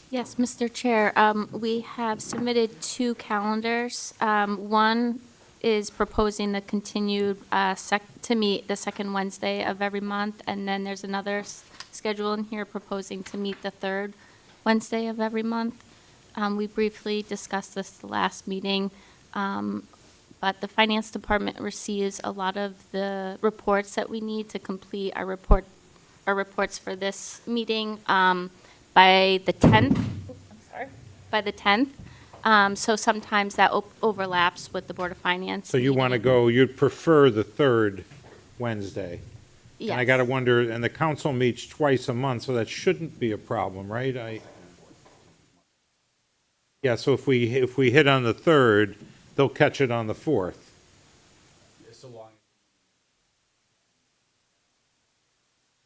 Yes, Mr. Chair, we have submitted two calendars. One is proposing the continued, to meet the second Wednesday of every month, and then there's another schedule in here proposing to meet the third Wednesday of every month. We briefly discussed this the last meeting, but the Finance Department receives a lot of the reports that we need to complete our reports for this meeting by the 10th. By the 10th. So sometimes that overlaps with the Board of Finance. So you want to meeting. go, you'd prefer the third Wednesday? And I Yes. got to wonder, and the council meets twice a month, so that shouldn't be a problem, right? Yeah, so if we hit on the third, they'll catch it on the fourth.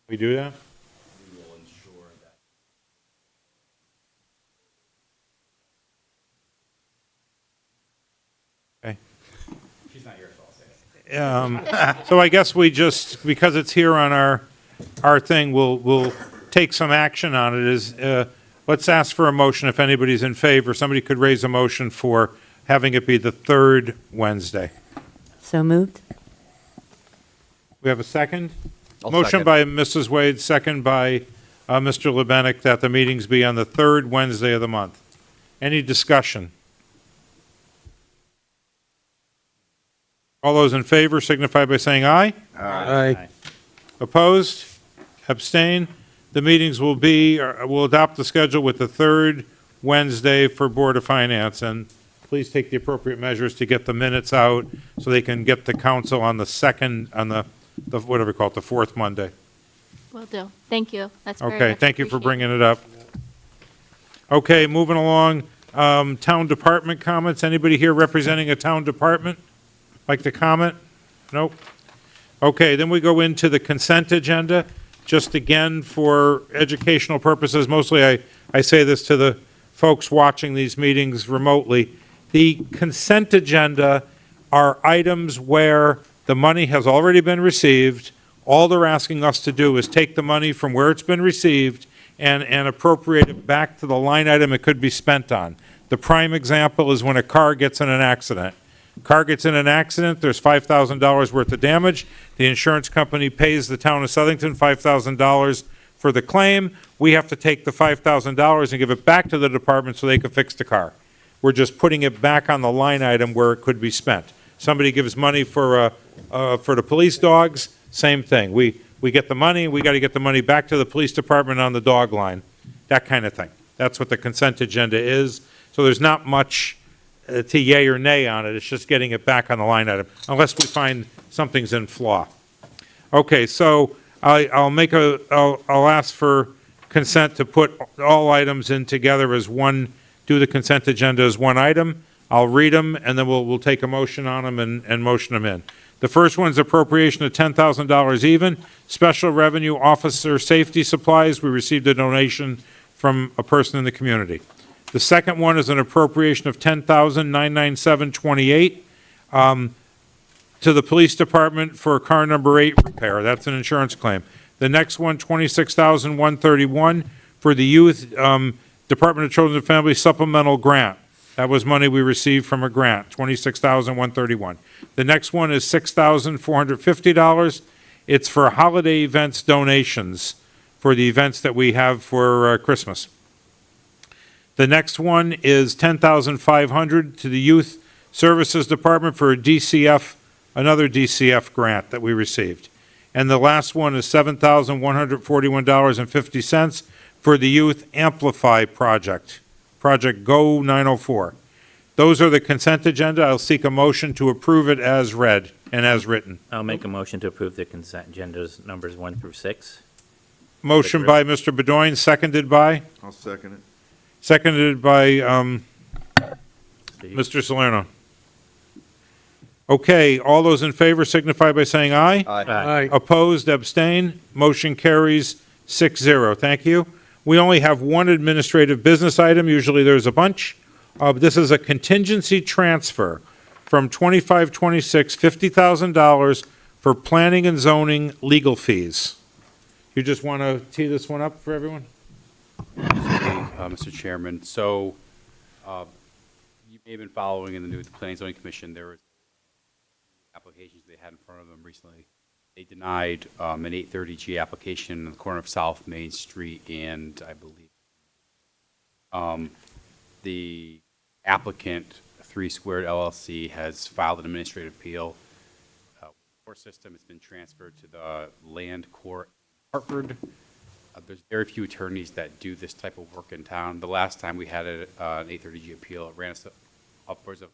We do that? Okay. She's not here, so I'll say it. So I guess we just, because it's here on our thing, we'll take some action on it. Let's ask for a motion if anybody's in favor. Somebody could raise a motion for having it be the third Wednesday. So moved? We have a second? I'll Motion second. by Mrs. Wade, second by Mr. Lebenik, that the meetings be on the third Wednesday of the month. Any discussion? All those in favor signify by saying aye. Aye. Opposed? Abstain? The meetings will be, we'll adopt the schedule with the third Wednesday for Board of Finance, and please take the appropriate measures to get the minutes out so they can get the council on the second, on the whatever you call it, the fourth Monday. Will do. Thank you. That's very Okay, much thank you for appreciated. bringing it up. Okay, moving along, town department comments. Anybody here representing a town department like to comment? Nope. Okay, then we go into the consent agenda. Just again, for educational purposes, mostly I say this to the folks watching these meetings remotely. The consent agenda are items where the money has already been received. All they're asking us to do is take the money from where it's been received and appropriate it back to the line item it could be spent on. The prime example is when a car gets in an accident. Car gets in an accident, there's $5,000 worth of damage. The insurance company pays the town of Southington $5,000 for the claim. We have to take the $5,000 and give it back to the department so they can fix the car. We're just putting it back on the line item where it could be spent. Somebody gives money for the police dogs, same thing. We get the money, we got to get the money back to the police department on the dog line, that kind of thing. That's what the consent agenda is. So there's not much to yay or nay on it, it's just getting it back on the line item, unless we find something's in flaw. Okay, so I'll ask for consent to put all items in together as one, do the consent agenda as one item. I'll read them, and then we'll take a motion on them and motion them in. The first one's appropriation of $10,000 even. Special Revenue Officer Safety Supplies, we received a donation from a person in the community. The second one is an appropriation of $10,997.28 to the police department for car number 8 repair. That's an insurance claim. The next one, $26,131 for the youth Department of Children and Families supplemental grant. That was money we received from a grant, $26,131. The next one is $6,450. It's for holiday events donations for the events that we have for Christmas. The next one is $10,500 to the Youth Services Department for a DCF, another DCF grant that we received. And the last one is $7,141.50 for the Youth Amplify Project, Project Go 904. Those are the consent agenda. I'll seek a motion to approve it as read and as written. I'll make a motion to approve the consent agendas numbers 1 through 6. Motion by Mr. Bedoin, seconded by? I'll second it. Seconded by Mr. Salerno. Okay, all those in favor signify by saying aye. Aye. Opposed, abstain, motion carries 6-0. Thank you. We only have one administrative business item. Usually there's a bunch. This is a contingency transfer from 25-26, $50,000 for planning and zoning legal fees. You just want to tee this one up for everyone? Mr. Chairman. So, you may have been following in the news, the Planning and Zoning Commission, there was applications they had in front of them recently. They denied an 830G application in the corner of South Main Street and I believe the applicant, 3 Squared LLC, has filed an administrative appeal. Court system has been transferred to the Land Court in Hartford. There's very few attorneys that do this type of work in town. The last time we had an 830G appeal, it ran us upwards of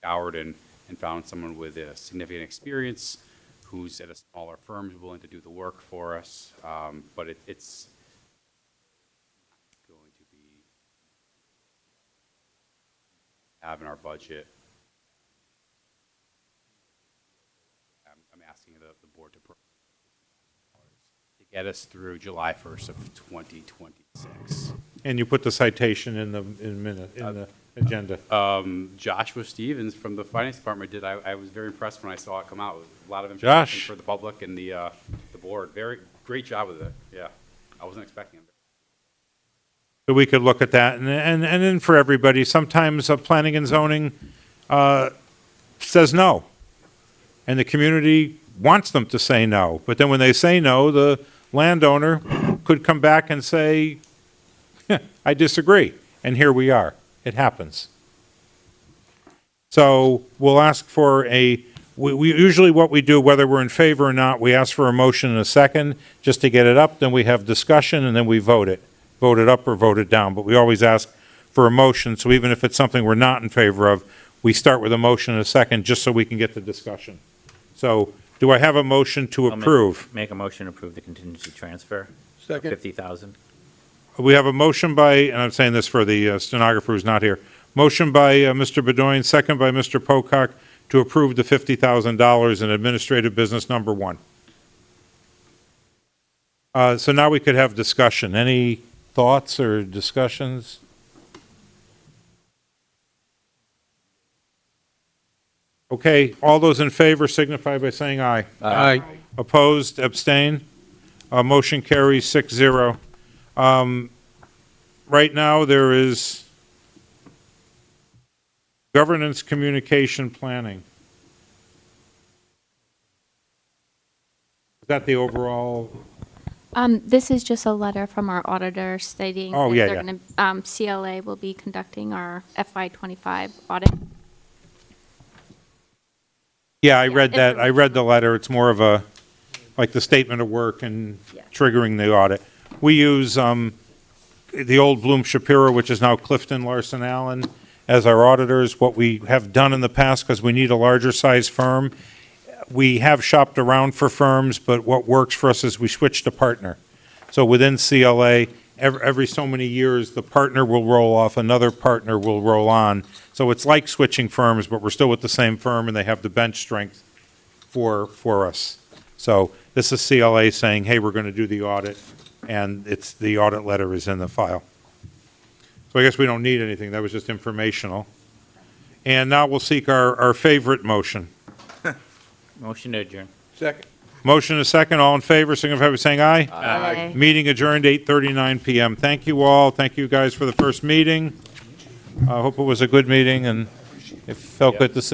scoured and found someone with a significant experience who's at a smaller firm, who's willing to do the work for us. But it's going to be have in our budget. I'm asking the board to get us through July 1st of 2026. And you put the citation in the agenda. Joshua Stevens from the Finance Department did. I was very impressed when I saw it come out. A lot of information Josh. for the public and the board. Very great job with it. Yeah, I wasn't expecting it. So we could look at that. And then for everybody, sometimes planning and zoning says no. And the community wants them to say no. But then when they say no, the landowner could come back and say, I disagree. And here we are. It happens. So we'll ask for we usually what we do, whether we're in favor or not, we ask for a motion and a second just to get it up. Then we have discussion and then we vote it. Vote it up or vote it down. But we always ask for a motion. So even if it's something we're not in favor of, we start with a motion and a second just so we can get the discussion. So do I have a motion to approve? Make a motion to approve the contingency transfer. Second. 50,000. We have a motion by, and I'm saying this for the stenographer who's not here, motion by Mr. Bedoin, second by Mr. Pocock to approve the $50,000 in administrative business number 1. So now we could have discussion. Any thoughts or discussions? Okay, all those in favor signify by saying aye. Aye. Opposed, abstain? Motion carries 6-0. Right now, there is governance communication planning. Is that the overall? This is just a letter from our auditor stating Oh, that yeah, they're yeah. going to, CLA will be conducting our FY25 audit. Yeah, I read that. I read the letter. It's more of a, like the statement of work and triggering the audit. We use the old Bloom Shapiro, which is now Clifton Larson Allen, as our auditors. What we have done in the past, because we need a larger size firm, we have shopped around for firms, but what works for us is we switch to partner. So within CLA, every so many years, the partner will roll off, another partner will roll on. So it's like switching firms, but we're still with the same firm, and they have the bench strength for us. So this is CLA saying, hey, we're going to do the audit, and it's, the audit letter is in the file. So I guess we don't need anything. That was just informational. And now we'll seek our favorite motion. Motion to adjourn. Second. Motion is second. All in favor, signify by saying aye. Aye. Meeting adjourned 8:39 PM. Thank you all. Thank you guys for the first meeting. I hope it was a good meeting, and it felt good to see.